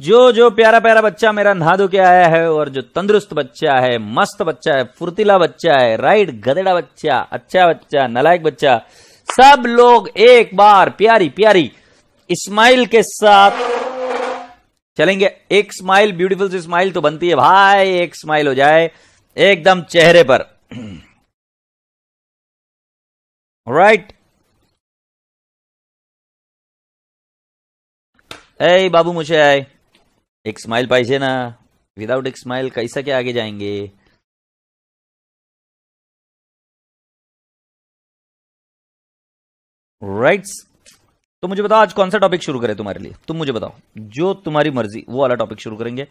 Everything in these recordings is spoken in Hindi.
जो जो प्यारा प्यारा बच्चा मेरा नहा धो के आया है और जो तंदुरुस्त बच्चा है, मस्त बच्चा है, फुर्तीला बच्चा है, राइट, गधेड़ा बच्चा, अच्छा बच्चा, नालायक बच्चा, सब लोग एक बार प्यारी प्यारी स्माइल के साथ चलेंगे। एक स्माइल, ब्यूटीफुल सी स्माइल तो बनती है भाई, एक स्माइल हो जाए एकदम चेहरे पर, राइट। ए बाबू मुझे आए, एक स्माइल पाहिजे ना, विदाउट एक स्माइल कैसा क्या आगे जाएंगे। राइट्स, तो मुझे बताओ आज कौन सा टॉपिक शुरू करें तुम्हारे लिए, तुम मुझे बताओ, जो तुम्हारी मर्जी वो वाला टॉपिक शुरू करेंगे।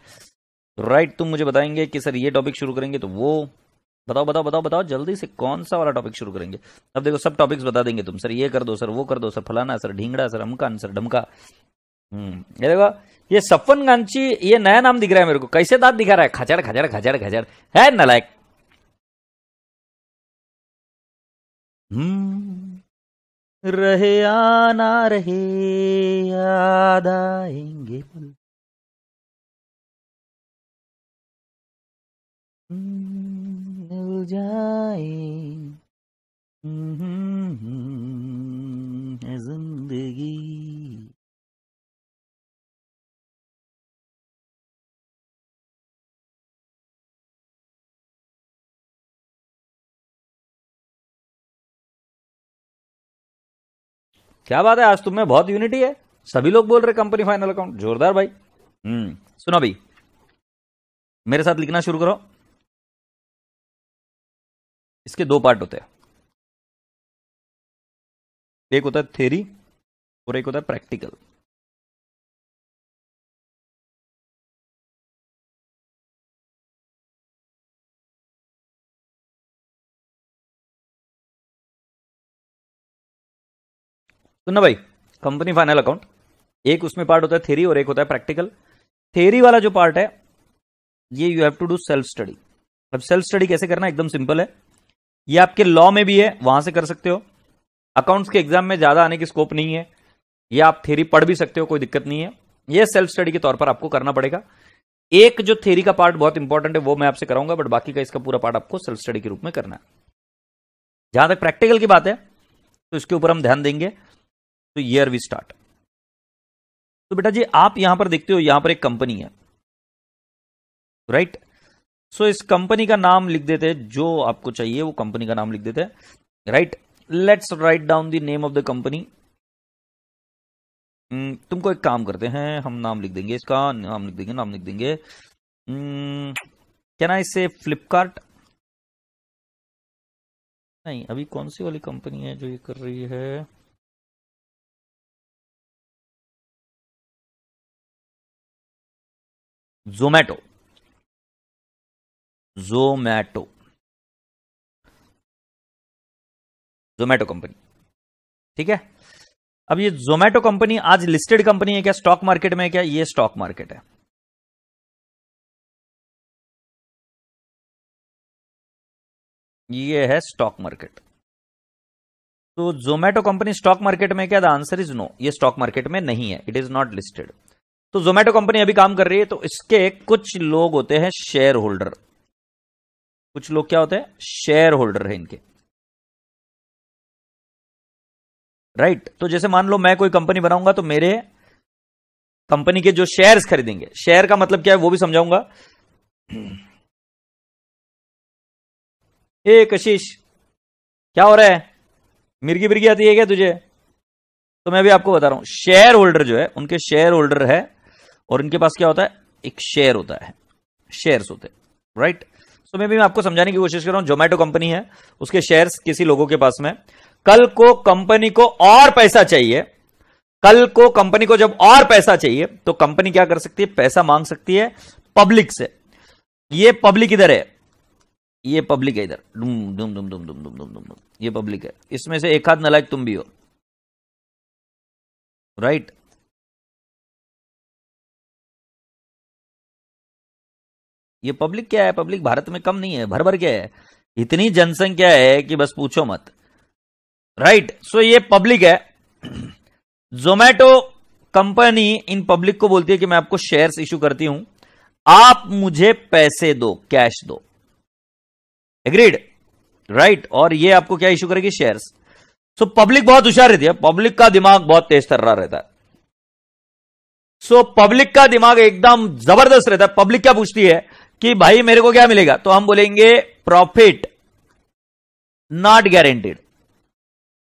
राइट, तुम मुझे बताएंगे कि सर ये टॉपिक शुरू करेंगे, तो वो बताओ बताओ बताओ बताओ जल्दी से कौन सा वाला टॉपिक शुरू करेंगे। अब देखो सब टॉपिक्स बता देंगे तुम, सर ये कर दो, सर वो कर दो, सर फलाना, सर ढींगड़ा, सर अमकान, सर ढमका। ये देखो ये सफन गांची, ये नया नाम दिख रहा है मेरे को, कैसे दांत दिखा रहा है, खचड़ खचड़ खचड़ खचड़, है नालायक। रहे आना रहे याद आएंगे पल, मिल जाए जिंदगी। क्या बात है, आज तुम में बहुत यूनिटी है, सभी लोग बोल रहे कंपनी फाइनल अकाउंट, जोरदार भाई। सुनो भाई, मेरे साथ लिखना शुरू करो। इसके दो पार्ट होते हैं, एक होता है थ्योरी और एक होता है प्रैक्टिकल। सुनना भाई, कंपनी फाइनल अकाउंट, एक उसमें पार्ट होता है थ्योरी और एक होता है प्रैक्टिकल। थ्योरी वाला जो पार्ट है ये you have to do self study. अब सेल्फ स्टडी कैसे करना, एकदम सिंपल है, ये आपके लॉ में भी है, वहां से कर सकते हो। अकाउंट्स के एग्जाम में ज्यादा आने की स्कोप नहीं है, ये आप थ्योरी पढ़ भी सकते हो, कोई दिक्कत नहीं है, ये सेल्फ स्टडी के तौर पर आपको करना पड़ेगा। एक जो थ्योरी का पार्ट बहुत इंपॉर्टेंट है वो मैं आपसे कराऊंगा, बट बाकी का इसका पूरा पार्ट आपको सेल्फ स्टडी के रूप में करना है। जहां तक प्रैक्टिकल की बात है तो इसके ऊपर हम ध्यान देंगे। तो ईयर वी स्टार्ट। तो बेटा जी आप यहां पर देखते हो, यहां पर एक कंपनी है, राइट। सो इस कंपनी का नाम लिख देते हैं, जो आपको चाहिए वो कंपनी का नाम लिख देते हैं, right. Let's write down the name of the company. तुमको एक काम करते हैं, हम नाम लिख देंगे, इसका नाम लिख देंगे, नाम लिख देंगे, कैन आई से फ्लिपकार्ट। नहीं, अभी कौन सी वाली कंपनी है जो ये कर रही है, जोमैटो। जोमैटो, जोमैटो कंपनी, ठीक है। अब ये जोमैटो कंपनी आज लिस्टेड कंपनी है क्या, स्टॉक मार्केट में है क्या, ये स्टॉक मार्केट है। ये है स्टॉक मार्केट। तो जोमैटो कंपनी स्टॉक मार्केट में क्या, द आंसर इज नो, ये स्टॉक मार्केट में नहीं है, इट इज नॉट लिस्टेड। तो जोमैटो कंपनी अभी काम कर रही है, तो इसके कुछ लोग होते हैं शेयर होल्डर, कुछ लोग क्या होते हैं, शेयर होल्डर है इनके, राइट। तो जैसे मान लो मैं कोई कंपनी बनाऊंगा तो मेरे कंपनी के जो शेयर्स खरीदेंगे, शेयर का मतलब क्या है वो भी समझाऊंगा। ए कशिश क्या हो रहा है, मिर्गी बिर्गी आती है क्या तुझे। तो मैं भी आपको बता रहा हूं, शेयर होल्डर जो है उनके शेयर होल्डर है, और इनके पास क्या होता है, एक शेयर होता है, शेयर्स होते हैं, राइट। सो मैं भी आपको समझाने की कोशिश कर रहा हूं, जोमैटो कंपनी है, उसके शेयर्स किसी लोगों के पास में, कल को कंपनी को और पैसा चाहिए, कल को कंपनी को जब और पैसा चाहिए तो कंपनी क्या कर सकती है, पैसा मांग सकती है पब्लिक से। ये पब्लिक इधर है, ये पब्लिक है इधर, डुम डुम डुम डुम डुम डुम डुम डुम, ये पब्लिक है, इसमें से एक हाथ नालायक तुम भी हो, राइट। ये पब्लिक क्या है, पब्लिक भारत में कम नहीं है, भर भर के है, इतनी जनसंख्या है कि बस पूछो मत, राइट। सो ये पब्लिक है। जोमैटो कंपनी इन पब्लिक को बोलती है कि मैं आपको शेयर्स इशू करती हूं, आप मुझे पैसे दो, कैश दो। Agreed, right. और ये आपको क्या इशू करेगी? शेयर्स। सो पब्लिक बहुत होशियार रहती है, पब्लिक का दिमाग बहुत तेज तर्रा रहता है। सो पब्लिक का दिमाग एकदम जबरदस्त रहता है। पब्लिक क्या पूछती है कि भाई मेरे को क्या मिलेगा? तो हम बोलेंगे प्रॉफिट नॉट गारंटीड।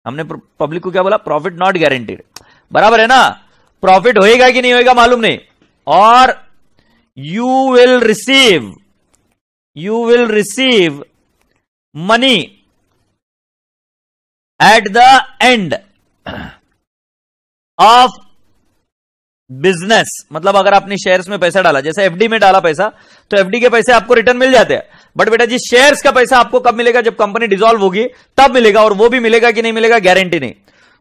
हमने पब्लिक को क्या बोला? Profit not guaranteed. बराबर है ना? प्रॉफिट होएगा कि नहीं होएगा मालूम नहीं, और you will receive money at the end of business. मतलब अगर आपने शेयर्स में पैसा डाला, जैसे एफडी में डाला पैसा, तो एफडी के पैसे आपको रिटर्न मिल जाते हैं। बट बेटा जी शेयर्स का पैसा आपको कब मिलेगा? जब कंपनी डिसॉल्व होगी तब मिलेगा, और वो भी मिलेगा कि नहीं मिलेगा, गारंटी नहीं।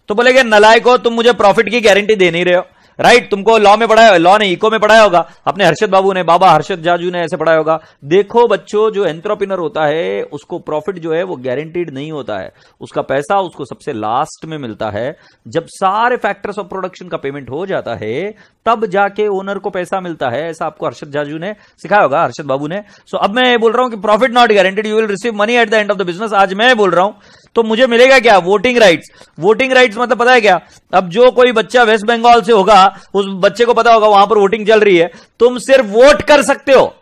तो बोलेगे नलायक हो तुम, मुझे प्रॉफिट की गारंटी दे नहीं रहे हो। राइट, तुमको लॉ में पढ़ाया, लॉ नहीं इको में पढ़ाया होगा, अपने हर्षद बाबू ने, बाबा हर्षद जाजू ने ऐसे पढ़ाया होगा। देखो बच्चों, जो एंटरप्रेन्योर होता है उसको प्रॉफिट जो है वो गारंटीड नहीं होता है। उसका पैसा उसको सबसे लास्ट में मिलता है, जब सारे फैक्टर्स ऑफ प्रोडक्शन का पेमेंट हो जाता है तब जाके ओनर को पैसा मिलता है। ऐसा आपको हर्षद जाजू ने सिखाया होगा, हर्षद बाबू ने। सो अब मैं बोल रहा हूं कि profit not guaranteed, you will receive money at the end of the business. आज मैं बोल रहा हूं तो मुझे मिलेगा क्या? Voting rights. वोटिंग राइट्स मतलब पता है क्या? अब जो कोई बच्चा वेस्ट बंगाल से होगा, उस बच्चे को पता होगा वहां पर वोटिंग चल रही है, तुम सिर्फ वोट कर सकते हो।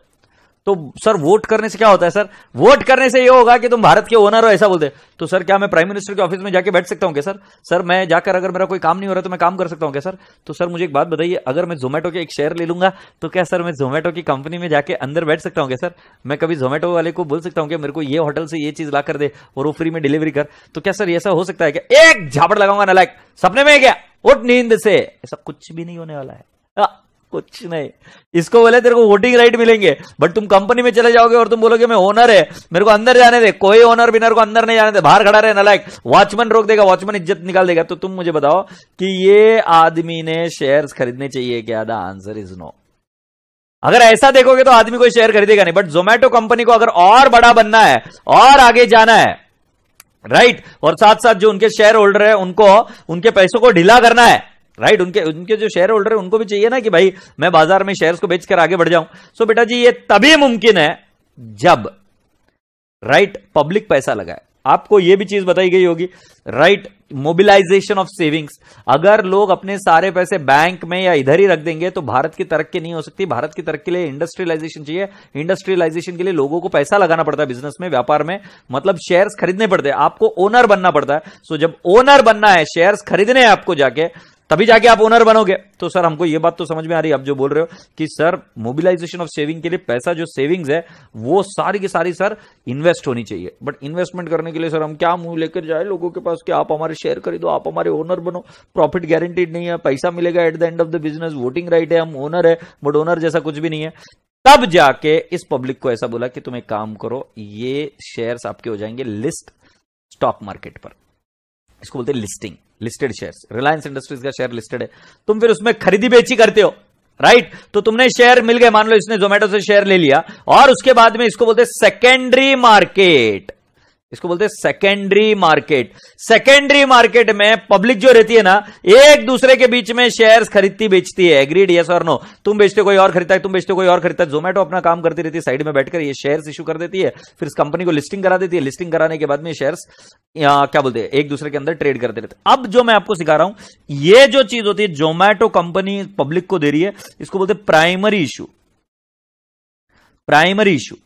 तो सर वोट करने से क्या होता है? सर वोट करने से ये होगा कि तुम भारत के ओनर हो, ऐसा बोलते। तो सर क्या मैं प्राइम मिनिस्टर के ऑफिस में जाके बैठ सकता हूं क्या? सर मैं जाकर अगर मेरा कोई काम नहीं हो रहा तो मैं काम कर सकता हूं क्या सर? तो सर मुझे एक बात बताइए, अगर मैं जोमेटो के एक शेयर ले लूंगा तो क्या सर मैं जोमेटो की कंपनी में जाके अंदर बैठ सकता हूं क्या सर? मैं कभी जोमेटो वाले को बोल सकता हूं कि मेरे को ये होटल से ये चीज ला कर दे और वो फ्री में डिलीवरी कर? तो क्या सर ऐसा हो सकता है क्या? एक झापड़ लगाऊंगा नालायक, सपने में क्या? उठ नींद से। ऐसा कुछ भी नहीं होने वाला है, कुछ नहीं। इसको बोले तेरे को वोटिंग राइट मिलेंगे, बट तुम कंपनी में चले जाओगे और तुम बोलोगे मैं ओनर है, मेरे को अंदर जाने दे। कोई ओनर बिनर को अंदर नहीं जाने दे, बाहर खड़ा रहे नालायक। वॉचमैन रोक देगा, वॉचमैन इज्जत निकाल देगा। तो तुम मुझे बताओ कि ये आदमी ने शेयर्स खरीदने चाहिए क्या? The answer is no. अगर ऐसा देखोगे तो आदमी कोई शेयर खरीदेगा नहीं। बट जोमेटो कंपनी को अगर और बड़ा बनना है और आगे जाना है, राइट, और साथ साथ जो उनके शेयर होल्डर है उनको उनके पैसों को ढीला करना है, राइट, उनके जो शेयर होल्डर है उनको भी चाहिए ना कि भाई मैं बाजार में शेयर्स को बेचकर आगे बढ़ जाऊं। सो बेटा जी ये तभी मुमकिन है जब, राइट, पब्लिक पैसा लगाए। आपको यह भी चीज बताई गई होगी, राइट, मोबिलाइजेशन ऑफ सेविंग्स। अगर लोग अपने सारे पैसे बैंक में या इधर ही रख देंगे तो भारत की तरक्की नहीं हो सकती। भारत की तरक्की के लिए इंडस्ट्रियलाइजेशन चाहिए। इंडस्ट्रियलाइजेशन के लिए लोगों को पैसा लगाना पड़ता है, बिजनेस में, व्यापार में, मतलब शेयर्स खरीदने पड़ते हैं। आपको ओनर बनना पड़ता है। सो जब ओनर बनना है, शेयर्स खरीदने हैं आपको जाके, तभी जाके आप ओनर बनोगे। तो सर हमको ये बात तो समझ में आ रही है आप जो बोल रहे हो कि सर मोबिलाइजेशन ऑफ सेविंग के लिए पैसा जो सेविंग्स है वो सारी की सारी सर इन्वेस्ट होनी चाहिए। बट इन्वेस्टमेंट करने के लिए सर हम क्या मुंह लेकर जाए लोगों के पास कि आप हमारे शेयर खरीदो, आप हमारे ओनर बनो, प्रॉफिट गारंटीड नहीं है, पैसा मिलेगा at the end of the business, voting right है, हम ओनर है, बट ओनर जैसा कुछ भी नहीं है। तब जाके इस पब्लिक को ऐसा बोला कि तुम एक काम करो, ये शेयर्स आपके हो जाएंगे लिस्ट स्टॉक मार्केट पर। इसको बोलते हैं listing, listed shares. Reliance industries का शेयर लिस्टेड है, तुम फिर उसमें खरीदी बेची करते हो, राइट। तो तुमने शेयर मिल गए, मान लो इसने जोमेटो से शेयर ले लिया, और उसके बाद में इसको बोलते हैं सेकेंडरी मार्केट। इसको बोलते हैं सेकेंडरी मार्केट। सेकेंडरी मार्केट में पब्लिक जो रहती है ना, एक दूसरे के बीच में शेयर्स खरीदती बेचती है। एग्रीड, यस और नो? तुम बेचते कोई और खरीदता है, तुम बेचते कोई और खरीदता है। जोमेटो अपना काम करती रहती है साइड में बैठकर, ये शेयर्स इशू कर देती है, फिर इस कंपनी को लिस्टिंग करा देती है। लिस्टिंग कराने के बाद में शेयर्स क्या बोलते हैं, एक दूसरे के अंदर ट्रेड करते रहते हैं। अब जो मैं आपको सिखा रहा हूं, ये जो चीज होती है जोमेटो कंपनी पब्लिक को दे रही है, इसको बोलते हैं primary issue. Primary issue,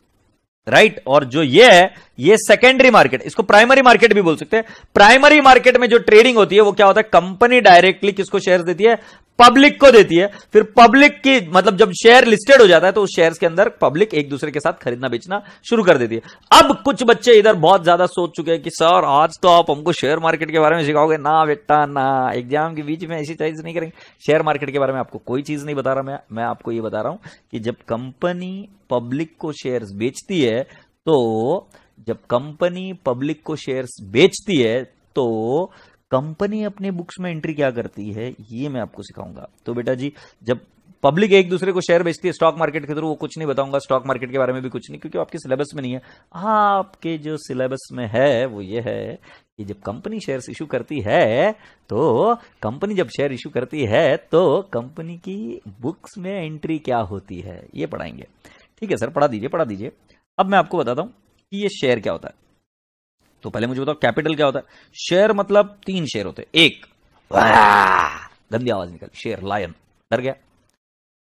right. और जो ये है ये सेकेंडरी मार्केट, इसको प्राइमरी मार्केट भी बोल सकते हैं। प्राइमरी मार्केट में जो ट्रेडिंग होती है वो क्या होता है, कंपनी डायरेक्टली किसको शेयर देती है, पब्लिक को देती है। फिर पब्लिक की मतलब जब शेयर लिस्टेड हो जाता है तो उस शेयर्स के अंदर पब्लिक एक दूसरे के साथ खरीदना बेचना शुरू कर देती है। अब कुछ बच्चे इधर बहुत ज्यादा सोच चुके हैं कि सर आज तो आप हमको शेयर मार्केट के बारे में सिखाओगे ना बेटा ना, एग्जाम के बीच में ऐसी चीज नहीं करेंगे। शेयर मार्केट के बारे में आपको कोई चीज नहीं बता रहा मैं आपको ये बता रहा हूं कि जब कंपनी पब्लिक को शेयर्स बेचती है, तो जब कंपनी पब्लिक को शेयर्स बेचती है तो कंपनी अपने बुक्स में एंट्री क्या करती है, ये मैं आपको सिखाऊंगा। तो बेटा जी जब पब्लिक एक दूसरे को शेयर बेचती है स्टॉक मार्केट के थ्रू, वो कुछ नहीं बताऊंगा स्टॉक मार्केट के बारे में भी कुछ नहीं, क्योंकि आपके सिलेबस में नहीं है। आपके जो सिलेबस में है वो ये है कि जब कंपनी शेयर्स इशू करती है तो कंपनी जब शेयर इशू करती है तो कंपनी की बुक्स में एंट्री क्या होती है, ये पढ़ाएंगे। ठीक है सर, पढ़ा दीजिए। अब मैं आपको बताता हूं कि ये शेयर क्या होता है। तो पहले मुझे बताओ कैपिटल क्या होता है। शेयर मतलब 3 शेयर होते हैं। एक, गंदी आवाज निकल, शेर, लायन, डर गया।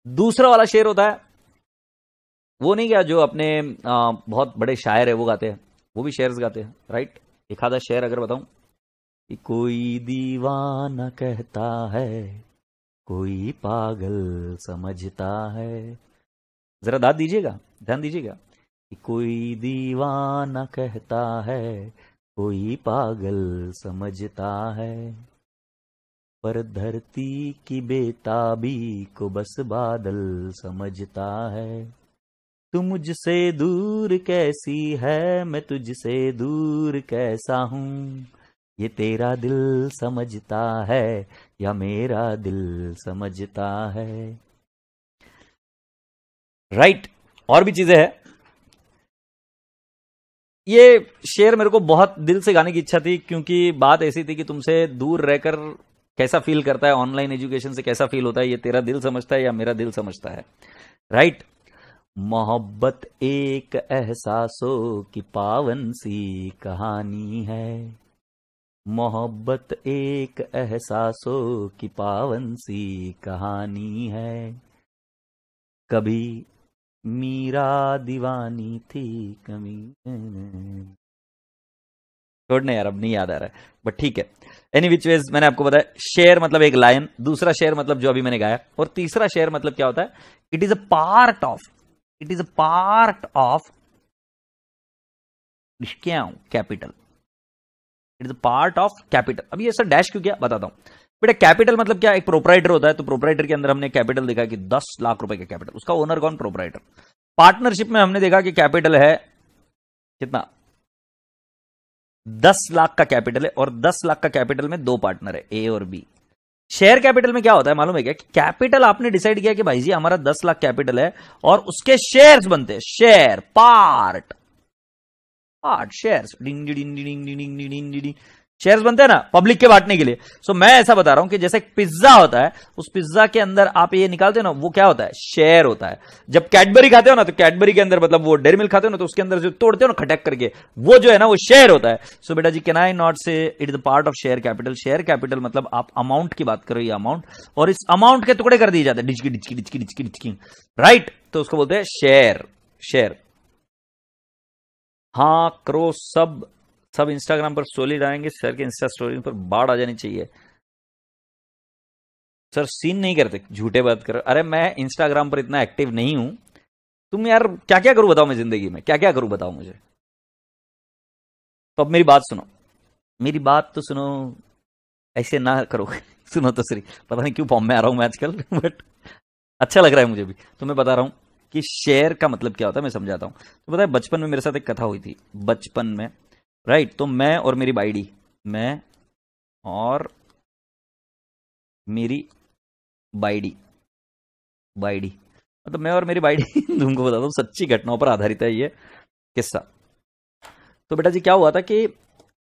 दूसरा वाला शेर होता है वो नहीं क्या जो अपने बहुत बड़े शायर है वो गाते हैं, वो भी शेयर्स गाते हैं, राइट। एक आधा शेर अगर बताऊं कि कोई दीवाना कहता है, कोई पागल समझता है, जरा ध्यान दीजिएगा कि कोई दीवाना कहता है, कोई पागल समझता है, पर धरती की बेताबी को बस बादल समझता है। तू मुझसे दूर कैसी है, मैं तुझसे दूर कैसा हूं, ये तेरा दिल समझता है या मेरा दिल समझता है, राइट। और भी चीजें हैं। ये शेर मेरे को बहुत दिल से गाने की इच्छा थी, क्योंकि बात ऐसी थी कि तुमसे दूर रहकर कैसा फील करता है, ऑनलाइन एजुकेशन से कैसा फील होता है, ये तेरा दिल समझता है या मेरा दिल समझता है, राइट। मोहब्बत एक एहसासों की पावन सी कहानी है, मोहब्बत एक एहसासों की पावन सी कहानी है, कभी मीरा दीवानी थी, कभी छोड़ने यार, अब नहीं याद आ रहा है, बट ठीक है। एनी विच वेज मैंने आपको बताया शेयर मतलब एक लायन, दूसरा शेयर मतलब जो अभी मैंने गाया, और तीसरा शेयर मतलब क्या होता है, it is a part of capital, it is a part of capital. अभी ऐसा डैश क्यों किया बताता हूं बेटा। कैपिटल मतलब क्या, एक प्रोपराइटर होता है, तो प्रोपराइटर के अंदर हमने कैपिटल देखा कि 10 लाख रुपए का कैपिटल, उसका ओनर कौन, प्रोपराइटर। पार्टनरशिप में हमने देखा कि कैपिटल है कितना, 10 लाख का कैपिटल है, और 10 लाख का कैपिटल में 2 पार्टनर है, ए और बी। शेयर कैपिटल में क्या होता है मालूम है क्या, कि कैपिटल आपने डिसाइड किया कि भाई जी हमारा 10 लाख कैपिटल है और उसके शेयर्स बनते हैं, शेयर, पार्ट शेयर्स, डिंग डिंग डिंग डिंग डिंग डिंग, शेयर्स बनते हैं ना पब्लिक के बांटने के लिए। सो मैं ऐसा बता रहा हूं कि जैसे पिज्जा होता है, उस पिज्जा के अंदर आप ये निकालते हो ना, वो क्या होता है, शेयर होता है। जब कैडबरी खाते हो ना, तो कैडबरी के अंदर मतलब वो डेयरी मिल्क खाते हो ना, तो उसके अंदर जो तोड़ते हो ना खटक करके, वो जो है ना वो शेयर होता है। सो बेटा जी कैन आई नॉट से it is the part of share capital. Share capital मतलब आप अमाउंट की बात करो, ये अमाउंट, और इस अमाउंट के टुकड़े कर दिए जाते हैं, डिचकी डिचकी डिचकी डिचकी डिचकी, राइट। तो उसको बोलते हैं शेयर। हाँ करो, सब इंस्टाग्राम पर स्टोरी डालेंगे, सर के इंस्टा स्टोरी पर बाढ़ आ जानी चाहिए। सर सीन नहीं करते, झूठे बात करो। अरे मैं इंस्टाग्राम पर इतना एक्टिव नहीं हूं। तुम यार क्या क्या करूं बताओ, मैं जिंदगी में क्या क्या करूं बताओ मुझे। तो अब मेरी बात सुनो, मेरी बात तो सुनो, ऐसे ना करो सुनो तो सही, पता नहीं क्यों फॉर्म में आ रहा हूं मैं आजकल बट अच्छा लग रहा है मुझे भी। तो मैं बता रहा हूं कि शेयर का मतलब क्या होता है, मैं समझाता हूं। तो पता है बचपन में मेरे साथ एक कथा हुई थी, बचपन में, राइट। तो मैं और मेरी बाइडी, मैं और मेरी बाइडी मतलब मैं और मेरी बाइडी तुमको बताता हूँ, सच्ची घटनाओं पर आधारित है ये किस्सा। तो बेटा जी क्या हुआ था कि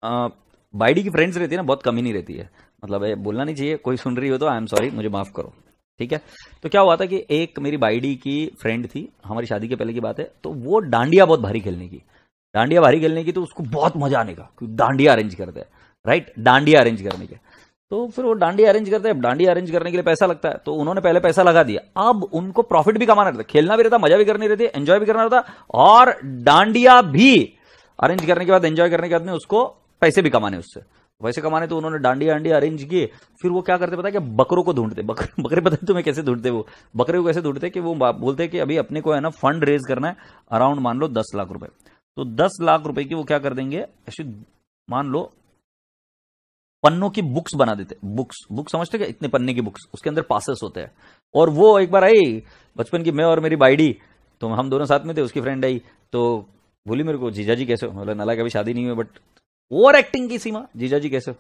बाइडी की फ्रेंड्स रहती है ना, बहुत कमी नहीं रहती है, मतलब ये बोलना नहीं चाहिए, कोई सुन रही हो तो आई एम सॉरी, मुझे माफ करो, ठीक है। तो क्या हुआ था कि एक मेरी बाइडी की फ्रेंड थी, हमारी शादी के पहले की बात है, तो वो डांडिया बहुत भारी खेलने की, तो उसको बहुत मजा आने का, डांडिया अरेंज करते हैं, राइट, डांडिया अरेंज करने के। तो फिर वो डांडिया अरेंज करते हैं, डांडिया अरेंज करने के लिए पैसा लगता है, तो उन्होंने पहले पैसा लगा दिया। अब उनको प्रॉफिट भी कमाना रहता, खेलना भी रहता, मजा भी करनी रहती, एंजॉय भी करना रहता, और डांडिया भी अरेंज करने के बाद, एंजॉय करने के बाद में उसको पैसे भी कमाने उससे, वैसे कमाने। तो उन्होंने डांडिया अरेंज किए। फिर वो क्या करते पता है कि बकरों को ढूंढते, बकरे पता है तुम्हें कैसे ढूंढते, वो बकरे को कैसे ढूंढते कि वो बोलते हैं कि अभी अपने को है ना फंड रेज करना है, अराउंड मान लो 10 लाख रुपए। तो 10 लाख रुपए की वो क्या कर देंगे, ऐसे मान लो पन्नों की बुक्स बना देते, बुक्स समझते क्या, इतने पन्ने की बुक्स, उसके अंदर पासेस होते हैं। और वो एक बार आई बचपन की, मैं और मेरी बाइडी, तो हम दोनों साथ में थे, उसकी फ्रेंड आई, तो बोली मेरे को जीजा जी कैसे हो, मतलब नाला कभी शादी नहीं हुई बट ओवर एक्टिंग की सीमा, जीजा जी कैसे हो,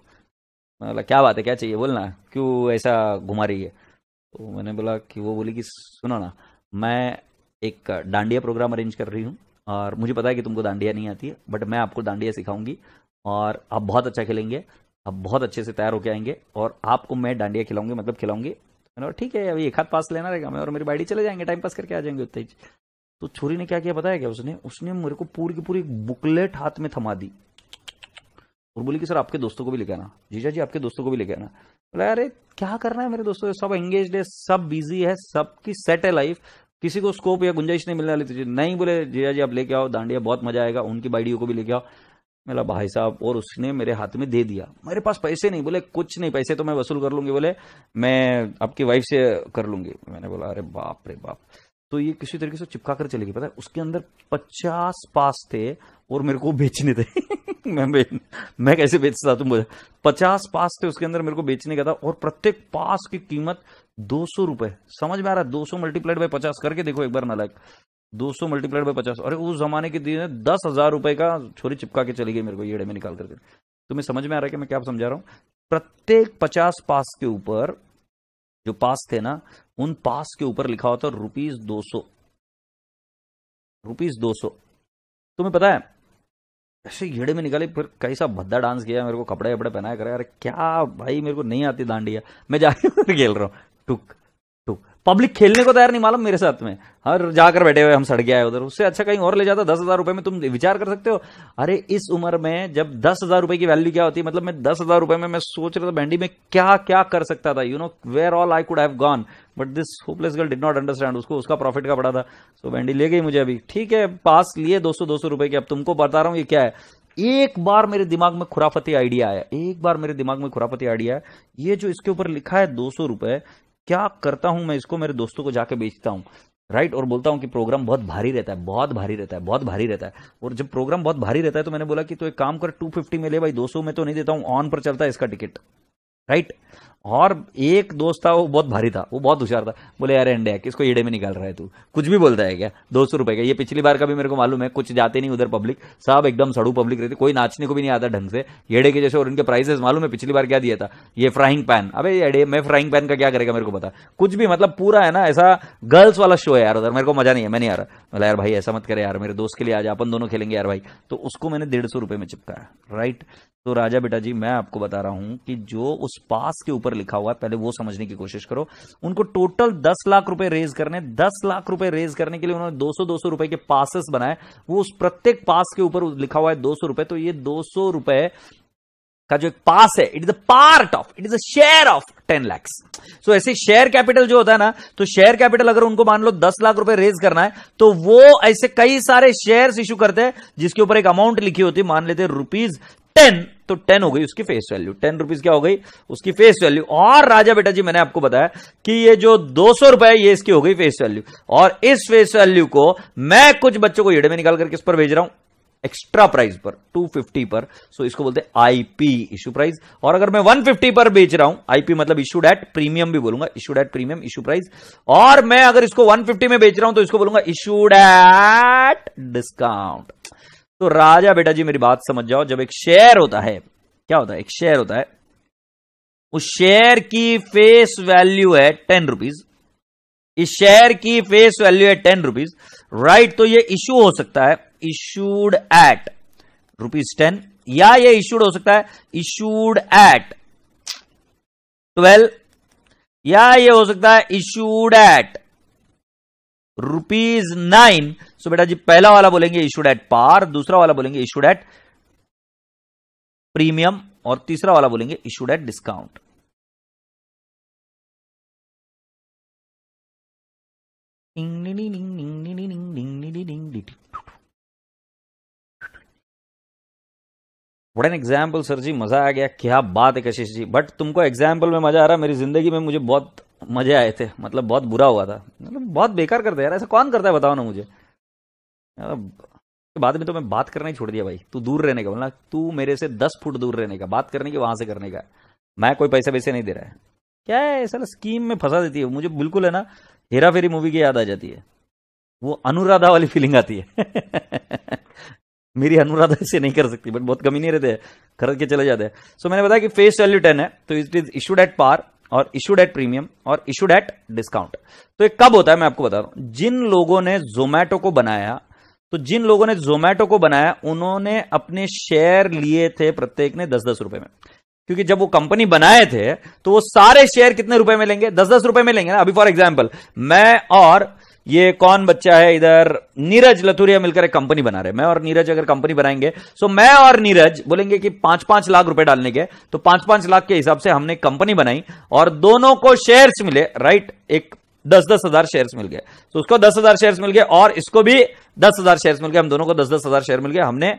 मतलब क्या बात है, क्या चाहिए बोलना, क्यों ऐसा घुमा रही है। तो मैंने बोला कि, वो बोली कि सुनो ना, मैं एक डांडिया प्रोग्राम अरेंज कर रही हूँ, और मुझे पता है कि तुमको डांडिया नहीं आती है, बट मैं आपको डांडिया सिखाऊंगी, और आप बहुत अच्छा खेलेंगे, आप बहुत अच्छे से तैयार होके आएंगे और आपको मैं डांडिया खिलाऊंगी, मतलब खिलाऊंगी। मैंने बोला ठीक है, अभी एक हाथ पास लेना रहेगा, मैं और मेरी बाड़ी चले जाएंगे, टाइम पास करके आ जाएंगे उतने ही। तो छोरी ने क्या किया पता है क्या, उसने उसने मेरे को पूरी की पूरी बुकलेट हाथ में थमा दी और बोली कि सर आपके दोस्तों को भी लेके आना, जीजा जी आपके दोस्तों को भी लेके आना। बोला अरे क्या करना है मेरे दोस्तों, सब एंगेज्ड है, सब बिजी है, सबकी सेट है लाइफ, किसी को स्कोप या गुंजाइश नहीं मिलने वाली थी। नहीं, बोले जीजा जी आप लेके आओ दांडिया, बहुत मजा आएगा, उनकी बाइडियों को भी लेके आओ। मेरा भाई साहब, और उसने मेरे हाथ में दे दिया। मेरे पास पैसे नहीं, बोले कुछ नहीं, पैसे तो मैं वसूल कर लूंगी, बोले मैं आपकी वाइफ से कर लूंगी। मैंने बोला अरे बाप रे बाप। तो ये किसी तरीके से चिपका कर चली गई, पता है उसके अंदर 50 पास थे और मेरे को बेचने थे। मैं कैसे बेचता, तुम बोले 50 पास थे उसके अंदर, मेरे को बेचने का था और प्रत्येक पास की कीमत 200 रुपए। समझ में आ रहा है, 200 मल्टीप्लाइड बाय 50 करके देखो एक बार नालायक, 200 मल्टीप्लाइड बाय 50। अरे उस जमाने के दिन 10,000 रुपए का छोरी चिपका के चली गई मेरे को येड़े में निकाल करके। तुम्हें समझ में आ रहा है कि मैं क्या समझा रहा हूं। प्रत्येक 50 पास के ऊपर जो पास थे ना, उन पास के ऊपर लिखा होता ₹200, ₹200। तुम्हें पता है ऐसे येड़े में निकाली, फिर कैसा भद्दा डांस किया, मेरे को कपड़े वपड़े पहनाया करे। अरे क्या भाई, मेरे को नहीं आती दांडिया, मैं जाके खेल रहा हूँ टुक टुक। पब्लिक खेलने को तैयार नहीं मालूम मेरे साथ में, और जाकर बैठे हुए हम सड़ गया है उधर। उससे अच्छा कहीं और ले जाता 10,000 रुपए में। तुम विचार कर सकते हो, अरे इस उम्र में जब 10,000 रुपए की वैल्यू क्या होती है, मतलब मैं 10,000 रुपए में मैं सोच रहा था बैंडी में क्या क्या कर सकता था, you know where all I could have gone, but this hopeless girl did not understand. उसको उसका प्रॉफिट का पड़ा था, सो बैंडी ले गई मुझे। अभी ठीक है, पास लिए 200 रुपए के। अब तुमको बता रहा हूं ये क्या है। एक बार मेरे दिमाग में खुराफती आइडिया आया, एक बार मेरे दिमाग में खुराफती आइडिया है, ये जो इसके ऊपर लिखा है 200 रुपए, क्या करता हूं मैं इसको मेरे दोस्तों को जाके बेचता हूं, राइट। और बोलता हूं कि प्रोग्राम बहुत भारी रहता है, बहुत भारी रहता है, बहुत भारी रहता है। और जब प्रोग्राम बहुत भारी रहता है तो मैंने बोला कि तो एक काम कर 250 में ले भाई, 200 में तो नहीं देता हूं, ऑन पर चलता है इसका टिकट, राइट। और एक दोस्त था, वो बहुत भारी था, वो बहुत होशियार था। बोले यार इंडिया किसको येड़े में निकाल रहा है तू, कुछ भी बोलता है क्या, 200 रुपए का। ये पिछली बार का भी मेरे को मालूम है, कुछ जाते नहीं उधर पब्लिक, सब एकदम सड़ू पब्लिक रहती, कोई नाचने को भी नहीं आता ढंग से येड़े के जैसे। और इनके प्राइसेस मालूम है पिछली बार क्या दिया था, ये फ्राइंग पैन। अबे येड़े में फ्राइंग पैन का क्या करेगा मेरे को पता, कुछ भी, मतलब पूरा है ना ऐसा गर्ल्स वाला शो है यार उधर, मेरे को मजा नहीं है, मैं नहीं आ रहा। बोला यार भाई ऐसा मत करे यार, मेरे दोस्त के लिए आज अपन दोनों खेलेंगे यार भाई। तो उसको मैंने 150 रुपए में चिपकाया, राइट। तो राजा बेटा जी, मैं आपको बता रहा हूं कि जो उस पास के ऊपर लिखा हुआ है पहले वो समझने की कोशिश करो। उनको टोटल 10 लाख रुपए रेज करने, 10 लाख रुपए रेज करने के लिए उन्होंने 200 रुपए के पासेस बनाए। वो उस प्रत्येक पास के ऊपर लिखा हुआ है 200 रुपए। तो ये 200 रुपए का जो एक पास है, it is a part of, it is a share of 10 lakhs। सो ऐसे शेयर कैपिटल जो होता है ना, तो शेयर कैपिटल अगर उनको मान लो 10 लाख रुपए रेज करना है, तो वो ऐसे कई सारे शेयर्स इशू करते हैं जिसके ऊपर एक अमाउंट लिखी होती है, मान लेते हैं ₹10। तो 10 हो गई उसकी फेस वैल्यू, 10 रुपीज क्या हो गई उसकी फेस वैल्यू। और राजा बेटा जी मैंने आपको बताया कि ये जो 200 रुपए है ये इसकी हो गई फेस वैल्यू। और इस फेस वैल्यू को मैं कुछ बच्चों को येड़े में निकाल कर किस पर भेज रहा हूं, एक्स्ट्रा प्राइस पर, 250 पर। सो इसको बोलते हैं आईपी, इशू प्राइस। और अगर मैं 150 पर बेच रहा हूं, आईपी मतलब इशूड एट प्रीमियम भी बोलूंगा, issued at premium, issue price. और मैं अगर इसको 150 में बेच रहा हूं तो इसको बोलूंगा इशूड एट डिस्काउंट। तो राजा बेटा जी मेरी बात समझ जाओ, जब एक शेयर होता है, क्या होता है, एक शेयर होता है, उस शेयर की फेस वैल्यू है 10 रुपीज, इस शेयर की फेस वैल्यू है 10 रुपीज, राइट। तो ये इशू हो सकता है इशूड एट ₹10, या ये इशूड हो सकता है इशूड एट 12, या ये हो सकता है इशूड एट ₹9। सो बेटा जी पहला वाला बोलेंगे इशूड एट पार, दूसरा वाला बोलेंगे इशूड एट प्रीमियम, और तीसरा वाला बोलेंगे issued at discount. What an example sir ji, मजा आ गया, क्या बात है कशिश जी। बट तुमको एग्जाम्पल में मजा आ रहा है, मेरी जिंदगी में मुझे बहुत मजे आए थे, मतलब बहुत बुरा हुआ था, मतलब बहुत बेकार करते यार, ऐसा कौन करता है बताओ ना मुझे। बाद में तो मैं बात करना ही छोड़ दिया भाई, तू दूर रहने का, बोला तू मेरे से 10 फुट दूर रहने का, बात करने की वहां से करने का, मैं कोई पैसे वैसे नहीं दे रहा है। क्या है ऐसा स्कीम में फंसा देती है मुझे, बिल्कुल है ना हेरा फेरी मूवी की याद आ जाती है, वो अनुराधा वाली फीलिंग आती है। मेरी अनुराधा ऐसे नहीं कर सकती, बट बहुत कमी नहीं रहते हैं, खरीद के चले जाते हैं। सो मैंने बताया कि फेस वैल्यू 10 है, तो it is issued at par और इशूड एट प्रीमियम और इशूड एट डिस्काउंट। तो ये कब होता है मैं आपको बता रहा हूं, जिन लोगों ने जोमैटो को बनाया तो जिन लोगों ने जोमेटो को बनाया उन्होंने अपने शेयर लिए थे प्रत्येक ने 10-10 रुपए में, क्योंकि जब वो कंपनी बनाए थे तो वो सारे शेयर कितने रुपए में लेंगे, 10-10 रुपए में लेंगे ना। अभी फॉर एग्जांपल मैं और ये कौन बच्चा है इधर, नीरज लथुरिया मिलकर एक कंपनी बना रहे, मैं और नीरज अगर कंपनी बनाएंगे तो मैं और नीरज बोलेंगे कि 5-5 लाख रुपए डालने के, तो 5-5 लाख के हिसाब से हमने कंपनी बनाई और दोनों को शेयर्स मिले, राइट, एक 10-10 हजार शेयर्स मिल गए, तो उसको 10,000 शेयर्स मिल गए और इसको भी 10,000 शेयर्स मिल गए, हम दोनों को 10-10 हजार शेयर मिल गए, हमने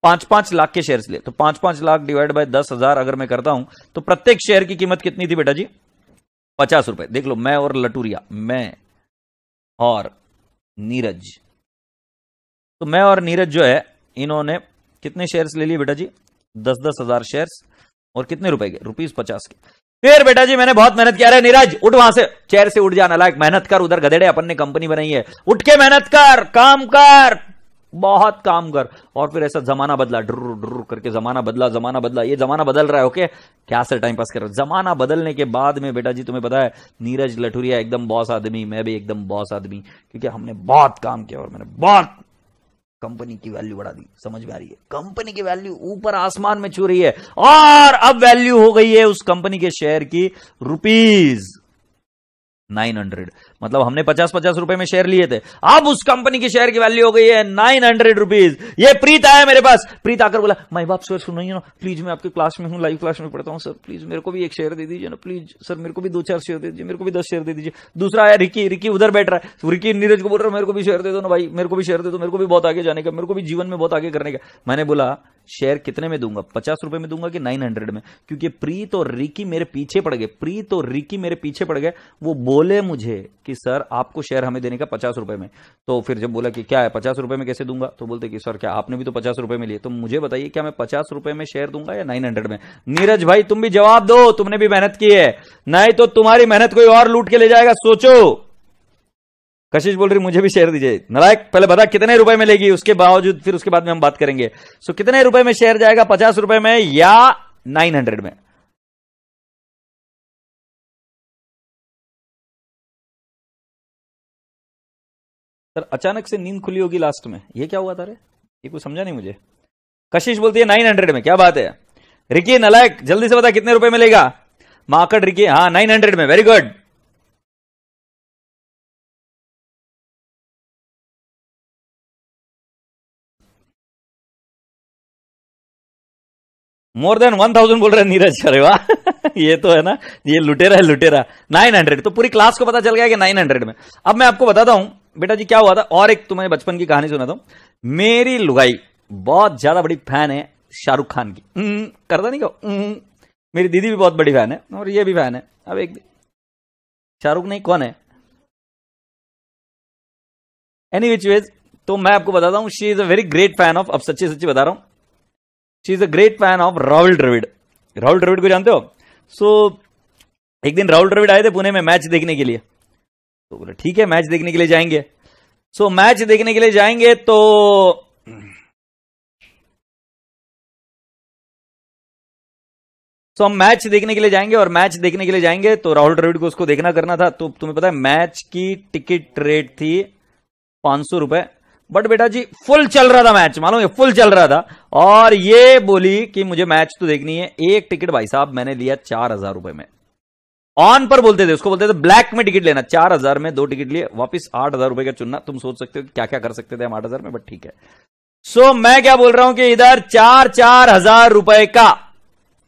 5-5 लाख के शेयर्स लिए। तो 5-5 लाख डिवाइड बाय 10,000 अगर मैं करता हूं तो प्रत्येक शेयर की कीमत कितनी थी बेटा जी, 50 रुपए। देख लो, मैं और लटूरिया, मैं और नीरज, तो मैं और नीरज जो है इन्होंने कितने शेयर्स ले लिए बेटा जी, 10-10 हजार शेयर्स, और कितने रुपए के, ₹50 के। फिर बेटा जी मैंने बहुत मेहनत किया, अरे नीरज उठ वहां से, चेयर से उठ जाना, लायक मेहनत कर, उधर गधेड़े अपन ने कंपनी बनाई है, उठ के मेहनत कर, काम कर, बहुत काम कर। और फिर ऐसा जमाना बदला, ड्र ड्र करके जमाना बदला, ये जमाना बदल रहा है, ओके, क्या से टाइम पास कर रहा है। जमाना बदलने के बाद में बेटा जी तुम्हें पता है नीरज लठुरिया एकदम बॉस आदमी, मैं भी एकदम बॉस आदमी, क्योंकि हमने बहुत काम किया और मैंने बहुत कंपनी की वैल्यू बढ़ा दी। समझ में आ रही है, कंपनी की वैल्यू ऊपर आसमान में छू रही है, और अब वैल्यू हो गई है उस कंपनी के शेयर की ₹900। मतलब हमने 50-50 रुपए में शेयर लिए थे, अब उस कंपनी की शेयर की वैल्यू हो गई है ₹900। ये प्रीत आया मेरे पास, प्रीत आकर बोला, माई बाप सर सुनिए ना प्लीज, मैं आपकी क्लास में हूं, लाइव क्लास में पढ़ता हूं सर, प्लीज मेरे को भी एक शेयर दे दीजिए ना प्लीज सर, मेरे को भी 2-4 शेयर दे दीजिए, मेरे को भी 10 शेयर दे दीजिए। दूसरा आया रिकी उधर बैठ रहा है, रिकी नीरज को बोल रहा है, मेरे को भी शेयर दे दो ना भाई, मेरे को भी शेयर दे दो, मेरे को भी बहुत आगे जाने का, मेरे को भी जीवन में बहुत आगे करने का। मैंने बोला शेयर कितने में दूंगा, 50 रुपए में दूंगा कि 900 में, क्योंकि प्रीत और रिकी मेरे पीछे पड़ गए, प्रीत और रिकी मेरे पीछे पड़ गए, वो बोले मुझे कि सर आपको शेयर हमें देने का 50 रुपए में। तो फिर जब बोला कि क्या है 50 रुपए में कैसे दूंगा, तो बोलते कि सर क्या आपने भी तो 50 रुपए में लिए, तो मुझे बताइए क्या मैं 50 रुपए में शेयर दूंगा या 900 में। नीरज भाई तुम भी जवाब दो, तुमने भी मेहनत की है, नहीं तो तुम्हारी मेहनत कोई और लूट के ले जाएगा, सोचो। कशिश बोल रही मुझे भी शेयर दीजिए, नालायक पहले बता कितने रुपए में लेगी, उसके बावजूद फिर उसके बाद में हम बात करेंगे। सो कितने रुपए में शेयर जाएगा, 50 रुपए में या 900 में। सर अचानक से नींद खुली होगी लास्ट में, ये क्या हुआ था रे, ये कुछ समझा नहीं मुझे। कशिश बोलती है 900 में, क्या बात है। रिकी नालायक जल्दी से बता कितने रुपए में लेगा, मार्केट रिकी, हाँ 900 में, वेरी गुड। मोर देन 1000 बोल रहे हैं नीरज, अरे वाह ये तो है ना, ये लुटेरा है लुटेरा। 900, तो पूरी क्लास को पता चल गया कि 900 में। अब मैं आपको बताता हूं बेटा जी क्या हुआ था, और एक तुम्हें बचपन की कहानी सुनाता हूं। मेरी लुगाई बहुत ज्यादा बड़ी फैन है शाहरुख खान की, करता नहीं क्यों, मेरी दीदी भी बहुत बड़ी फैन है और ये भी फैन है। अब एक शाहरुख नहीं कौन है, एनी विच वेज, तो मैं आपको बताता हूं, she is a very great fan of, अब सच्ची सच्ची बता रहा हूं, she is a great fan of Rahul Dravid. Rahul Dravid को जानते हो। सो एक दिन राहुल द्रविड़ आए थे पुणे में मैच देखने के लिए, तो बोले ठीक है मैच देखने के लिए जाएंगे। सो मैच देखने के लिए जाएंगे तो हम मैच देखने के लिए जाएंगे, और मैच देखने के लिए जाएंगे तो राहुल द्रविड़ को उसको देखना करना था। तो तुम्हें पता है मैच की टिकट रेट थी 500 रुपए, बट बेटा जी फुल चल रहा था मैच, मालूम है फुल चल रहा था, और ये बोली कि मुझे मैच तो देखनी है। एक टिकट भाई साहब मैंने लिया 4000 रुपए में, ऑन पर बोलते थे उसको, बोलते थे ब्लैक में टिकट लेना, 4000 में 2 टिकट लिए, वापस 8000 रुपए का चुनना। तुम सोच सकते हो कि क्या क्या कर सकते थे हम 8000 में, बट ठीक है। सो मैं क्या बोल रहा हूं कि इधर 4,000 रुपए का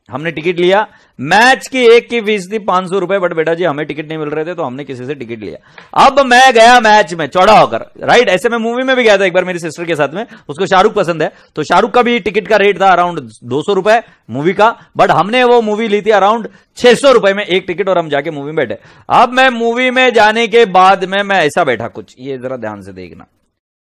हमने टिकट लिया, मैच की एक की फीस थी 500 रुपए, बट बेटा जी हमें टिकट नहीं मिल रहे थे तो हमने किसी से टिकट लिया। अब मैं गया मैच में चौड़ा होकर, राइट, ऐसे मैं मूवी में भी गया था एक बार मेरी सिस्टर के साथ में, उसको शाहरुख पसंद है, तो शाहरुख का भी टिकट का रेट था अराउंड 200 रुपए मूवी का, बट हमने वो मूवी ली थी अराउंड 600 रुपए में एक टिकट, और हम जाके मूवी में बैठे। अब मैं मूवी में जाने के बाद में मैं ऐसा बैठा, कुछ ये जरा ध्यान से देखना,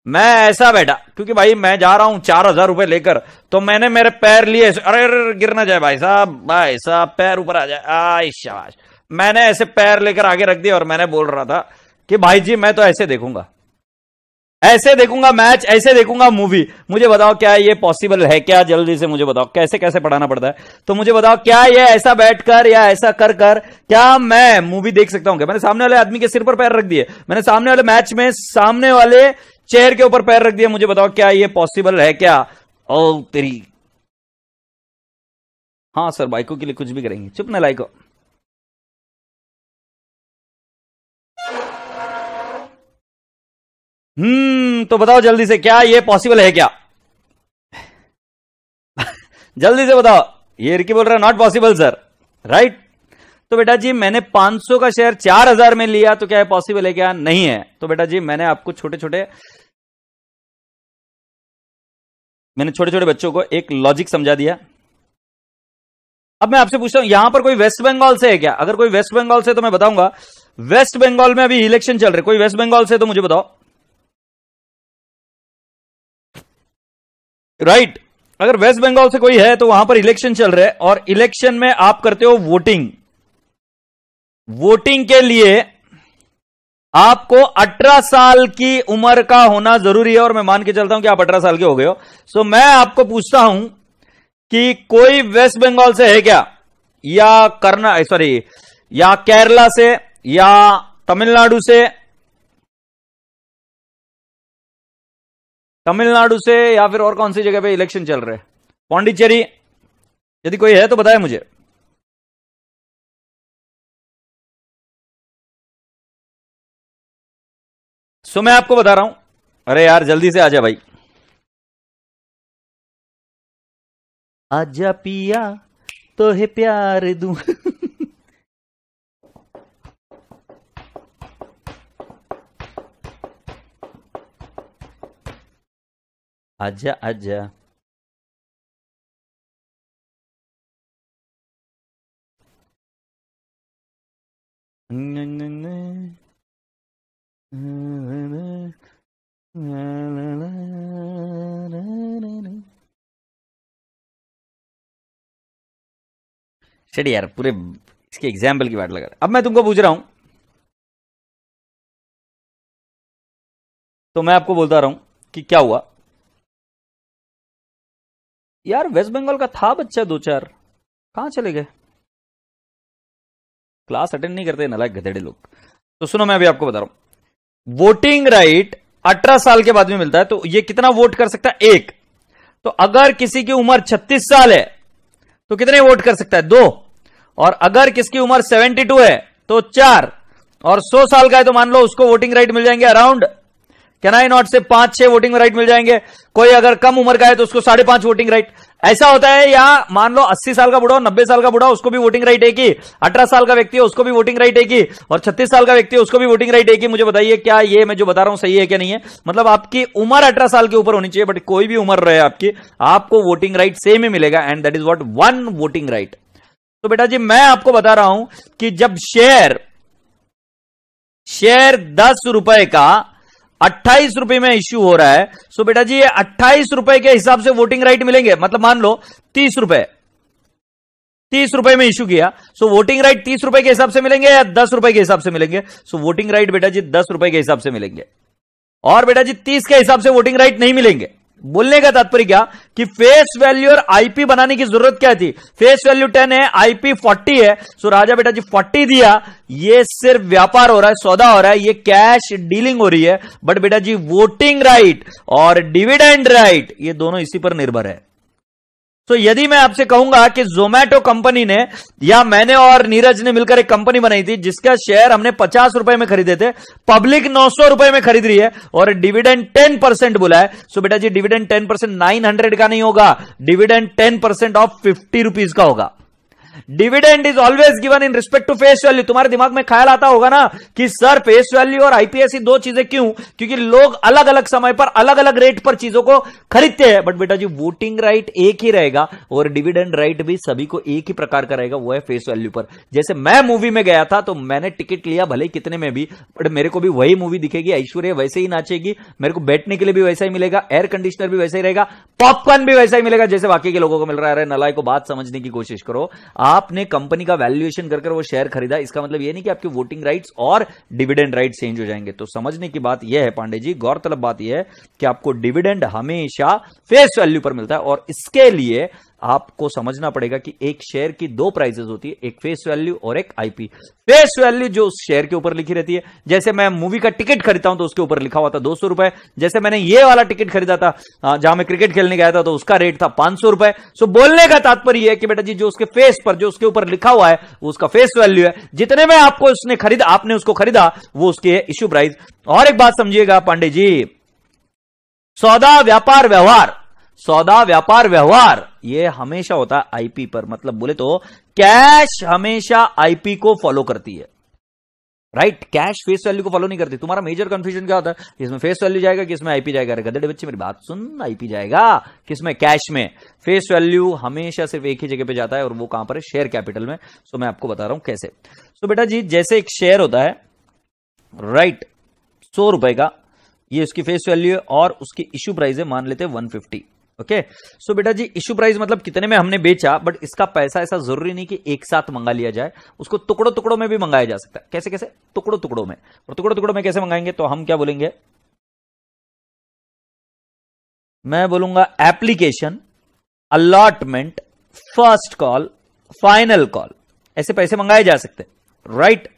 मैं ऐसा बैठा क्योंकि भाई मैं जा रहा हूं 4000 रुपए लेकर, तो मैंने मेरे पैर लिए, अरे गिर ना जाए भाई साहब पैर ऊपर आ जाए, आई शाबाश, मैंने ऐसे पैर लेकर आगे रख दिया और मैंने बोल रहा था कि भाई जी मैं तो ऐसे देखूंगा मैच, ऐसे देखूंगा मूवी, मुझे बताओ क्या ये पॉसिबल है क्या, जल्दी से मुझे बताओ कैसे कैसे पढ़ाना पड़ता है, तो मुझे बताओ क्या ये ऐसा बैठकर या ऐसा कर कर क्या मैं मूवी देख सकता हूं क्या। मैंने सामने वाले आदमी के सिर पर पैर रख दिए, मैंने सामने वाले मैच में सामने वाले चेयर के ऊपर पैर रख दिया, मुझे बताओ क्या ये पॉसिबल है क्या? ओ तेरी, हाँ सर बाइको के लिए कुछ भी करेंगे, चुप ना लाइको। तो बताओ जल्दी से, क्या ये पॉसिबल है क्या? जल्दी से बताओ। ये रिकी बोल रहा है नॉट पॉसिबल सर, राइट? तो बेटा जी मैंने 500 का शेयर 4000 में लिया, तो क्या है पॉसिबल है क्या? नहीं है। तो बेटा जी मैंने आपको छोटे छोटे बच्चों को एक लॉजिक समझा दिया। अब मैं आपसे पूछता हूं, यहां पर कोई वेस्ट बंगाल से है क्या? अगर कोई वेस्ट बंगाल से तो मैं बताऊंगा, वेस्ट बंगाल में अभी इलेक्शन चल रहे, कोई वेस्ट बंगाल से तो मुझे बताओ, राइट? अगर वेस्ट बंगाल से कोई है तो वहां पर इलेक्शन चल रहे, और इलेक्शन में आप करते हो वोटिंग। वोटिंग के लिए आपको 18 साल की उम्र का होना जरूरी है, और मैं मान के चलता हूं कि आप 18 साल के हो गए हो। सो मैं आपको पूछता हूं कि कोई वेस्ट बंगाल से है क्या, या या केरला से, या तमिलनाडु से, या फिर और कौन सी जगह पे इलेक्शन चल रहे? पौंडीचेरी? यदि कोई है तो बताए मुझे। सो मैं आपको बता रहा हूं, अरे यार जल्दी से आजा भाई, आजा पिया तो है प्यार दूं। आजा आजा। चलिए यार, पूरे इसके एग्जाम्पल की बात लगा। अब मैं तुमको पूछ रहा हूं, तो मैं आपको बोलता रहा हूं कि क्या हुआ यार, वेस्ट बंगाल का था बच्चा 2-4, कहां चले गए? क्लास अटेंड नहीं करते नालायक गधेड़े लोग। तो सुनो, मैं अभी आपको बता रहा हूं, वोटिंग राइट 18 साल के बाद में मिलता है। तो ये कितना वोट कर सकता है? 1। तो अगर किसी की उम्र 36 साल है तो कितने वोट कर सकता है? 2। और अगर किसकी उम्र 72 है तो 4। और 100 साल का है तो मान लो उसको वोटिंग राइट मिल जाएंगे अराउंड, कैन आई नॉट से 5-6 वोटिंग राइट मिल जाएंगे। कोई अगर कम उम्र का है तो उसको 5.5 वोटिंग राइट। ऐसा होता है। या मान लो 80 साल का बुढ़ा, 90 साल का बुढ़ा, उसको भी वोटिंग राइट एक ही। 18 साल का व्यक्ति है उसको भी वोटिंग राइट एक ही, और 36 साल का व्यक्ति है उसको भी वोटिंग राइट एक ही। मुझे बताइए क्या ये मैं जो बता रहा हूं सही है क्या नहीं है? मतलब आपकी उम्र 18 साल के ऊपर होनी चाहिए, बट कोई भी उम्र रहे आपकी, आपको वोटिंग राइट सेम ही मिलेगा, and that is what 1 voting right. तो बेटा जी मैं आपको बता रहा हूं कि जब शेयर 10 रुपए का 28 रुपए में इश्यू हो रहा है, सो बेटा जी ये 28 रुपए के हिसाब से वोटिंग राइट मिलेंगे। मतलब मान लो 30 रुपए में इश्यू किया, सो वोटिंग राइट 30 रुपए के हिसाब से मिलेंगे या 10 रुपए के हिसाब से मिलेंगे? सो वोटिंग राइट बेटा जी 10 रुपए के हिसाब से मिलेंगे, और बेटा जी 30 के हिसाब से वोटिंग राइट नहीं मिलेंगे। बोलने का तात्पर्य क्या कि फेस वैल्यू और आईपी बनाने की जरूरत क्या थी? फेस वैल्यू 10 है, आईपी 40 है, सो राजा बेटा जी 40 दिया। ये सिर्फ व्यापार हो रहा है, सौदा हो रहा है, ये कैश डीलिंग हो रही है। बट बेटा जी वोटिंग राइट और डिविडेंड राइट ये दोनों इसी पर निर्भर है। तो यदि मैं आपसे कहूंगा कि जोमैटो कंपनी ने या मैंने और नीरज ने मिलकर एक कंपनी बनाई थी जिसका शेयर हमने 50 रुपए में खरीदे थे, पब्लिक 900 रुपए में खरीद रही है और डिविडेंड 10% बोला है, सो बेटा जी डिविडेंड 10% 900 का नहीं होगा, डिविडेंड 10% ऑफ 50 रुपीज का होगा। Dividend is always given in respect to face value. तुम्हारे दिमाग में ख्याल आता होगा ना कि सर फेस वैल्यू और आईपीएस दो चीजें क्यों? क्योंकि लोग अलग अलग समय पर अलग अलग रेट पर चीजों को खरीदते हैं। बट बेटा जी वोटिंग राइट एक ही रहेगा और डिविडेंड राइट भी सभी को एक ही प्रकार का रहेगा, वो है फेस वैल्यू पर। जैसे मैं मूवी में गया था तो मैंने टिकट लिया भले कितने में भी, बट मेरे को भी वही मूवी दिखेगी, ऐश्वर्या वैसे ही नाचेगी, मेरे को बैठने के लिए भी वैसा ही मिलेगा, एयर कंडीशनर भी वैसा ही रहेगा, पॉपकॉर्न भी वैसा ही मिलेगा जैसे बाकी के लोगों को मिल रहा है। नलायक को बात समझने की कोशिश करो। आपने कंपनी का वैल्यूएशन कर वो शेयर खरीदा, इसका मतलब ये नहीं कि आपके वोटिंग राइट्स और डिविडेंड राइट्स चेंज हो जाएंगे। तो समझने की बात यह है पांडे जी, गौरतलब बात यह है कि आपको डिविडेंड हमेशा फेस वैल्यू पर मिलता है और इसके लिए आपको समझना पड़ेगा कि एक शेयर की दो प्राइसेस होती है, एक फेस वैल्यू और एक आईपी। फेस वैल्यू जो उस शेयर के ऊपर लिखी रहती है, जैसे मैं मूवी का टिकट खरीदता हूं तो उसके ऊपर लिखा हुआ था 200 रुपए, जैसे मैंने ये वाला टिकट खरीदा था जहां मैं क्रिकेट खेलने गया था तो उसका रेट था 500 रुपए। सो बोलने का तात्पर्य है कि बेटा जी जो उसके फेस पर जो उसके ऊपर लिखा हुआ है वो उसका फेस वैल्यू है, जितने में आपको उसने खरीदा, आपने उसको खरीदा वो उसकी है इश्यू प्राइस। और एक बात समझिएगा पांडे जी, सौदा व्यापार व्यवहार, सौदा व्यापार व्यवहार ये हमेशा होता है आईपी पर। मतलब बोले तो कैश हमेशा आईपी को फॉलो करती है, राइट? कैश फेस वैल्यू को फॉलो नहीं करती। तुम्हारा मेजर कंफ्यूजन क्या होता है, इसमें फेस वैल्यू जाएगा कि इसमें आईपी जाएगा? अरे गधेड़े बच्चे मेरी बात सुन, आईपी जाएगा किसमें? कैश में। फेस वैल्यू हमेशा सिर्फ एक ही जगह पे जाता है और वो कहां पर है? शेयर कैपिटल में। सो मैं आपको बता रहा हूं कैसे। सो बेटा जी जैसे एक शेयर होता है, राइट, 100 रुपए का, ये उसकी फेस वैल्यू है और उसकी इश्यू प्राइस है मान लेते हैं 150। ओके, सो बेटा जी इश्यू प्राइस मतलब कितने में हमने बेचा, बट इसका पैसा ऐसा जरूरी नहीं कि एक साथ मंगा लिया जाए, उसको टुकड़ों टुकड़ों में भी मंगाया जा सकता है। कैसे कैसे? टुकड़ों टुकड़ों में। और टुकड़ों टुकड़ों में कैसे मंगाएंगे? तो हम क्या बोलेंगे, मैं बोलूंगा application, allotment, first call, final call, ऐसे पैसे मंगाए जा सकते हैं, राइट?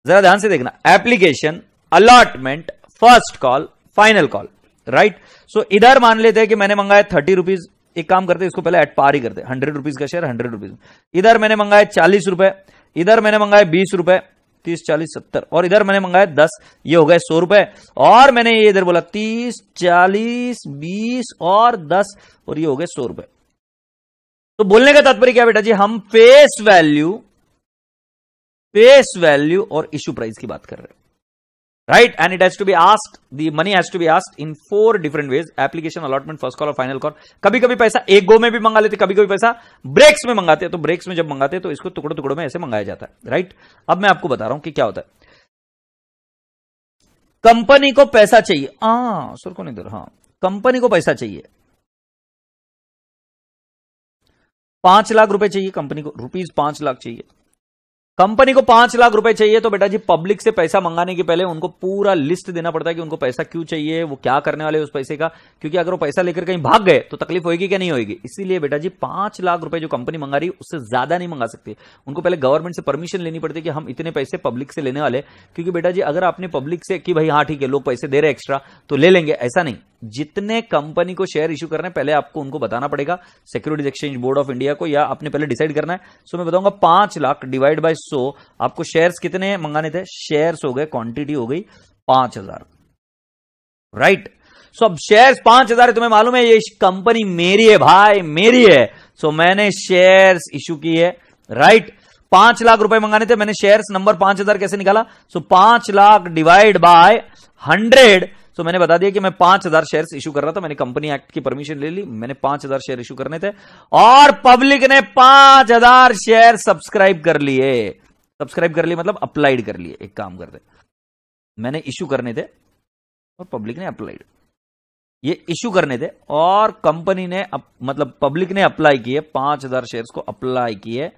जरा ध्यान से देखना, application, allotment, first call, final call, right? So इधर मान लेते हैं कि मैंने मंगाया 30 रुपीज। एक काम करते हैं, इसको पहले एट पार ही करते हैं। 100 रुपीज का शेयर 100 रुपीज। इधर मैंने मंगाया 40 रुपए, इधर मैंने मंगाया 20 रुपए, 30 40 70, और इधर मैंने मंगाया 10, ये हो गए 100 रुपए। और मैंने ये इधर बोला 30 40 20 और 10, और ये हो गए 100 रुपए। तो बोलने का तात्पर्य क्या बेटा जी, हम फेस वैल्यू और इश्यू प्राइस की बात कर रहे हैं, right? And it has to be asked, the money has to be asked in 4 different ways: application, allotment, first call और final call। कभी कभी पैसा एक गो में भी मंगा लेते, कभी कभी पैसा ब्रेक्स में मंगाते हैं। तो ब्रेक्स में जब मंगाते हैं तो इसको टुकड़ों टुकड़ों में ऐसे मंगाया जाता है, राइट? अब मैं आपको बता रहा हूं कि क्या होता है। कंपनी को पैसा चाहिए, सुर को नहीं दे रहा, हाँ, कंपनी को पैसा चाहिए, 5 लाख रुपए चाहिए कंपनी को, रुपीज 5 लाख चाहिए कंपनी को, 5 लाख रुपए चाहिए। तो बेटा जी पब्लिक से पैसा मंगाने के पहले उनको पूरा लिस्ट देना पड़ता है कि उनको पैसा क्यों चाहिए, वो क्या करने वाले उस पैसे का, क्योंकि अगर वो पैसा लेकर कहीं भाग गए तो तकलीफ होगी क्या? नहीं होगी। इसीलिए बेटा जी 5 लाख रुपए जो कंपनी मंगा रही है उससे ज्यादा नहीं मंगा सकती, उनको पहले गवर्नमेंट से परमिशन लेनी पड़ती है कि हम इतने पैसे पब्लिक से लेने वाले। क्योंकि बेटा जी अगर आपने पब्लिक से कि भाई हाँ ठीक है लोग पैसे दे रहे एक्स्ट्रा तो ले लेंगे, ऐसा नहीं। जितने कंपनी को शेयर इश्यू करने पहले आपको उनको बताना पड़ेगा, securities exchange board of India को, या आपने पहले डिसाइड करना है। सो मैं बताऊंगा 5 लाख डिवाइड बाय 100, आपको शेयर्स कितने मंगाने थे? शेयर्स हो गए, क्वांटिटी हो गई 5000, राइट? सो अब शेयर्स 5000 है, तुम्हें मालूम है ये कंपनी मेरी है भाई, मेरी है। सो मैंने शेयर्स इश्यू की है, राइट? 5 लाख रुपए मंगाने थे, मैंने शेयर्स नंबर 5000 कैसे निकाला? सो 5 लाख डिवाइड बाय 100। तो मैंने बता दिया कि मैं 5000 शेयर्स इशू कर रहा था, मैंने कंपनी एक्ट की परमिशन ले ली, मैंने 5000 शेयर इशू करने थे और पब्लिक ने 5000 शेयर सब्सक्राइब कर लिए। सब्सक्राइब कर लिए मतलब अप्लाइड कर लिए। एक काम करते, मैंने इशू करने थे और पब्लिक ने अप्लाइड, ये इशू करने थे और कंपनी ने मतलब पब्लिक ने अप्लाई किए, 5000 शेयर्स को अप्लाई किए,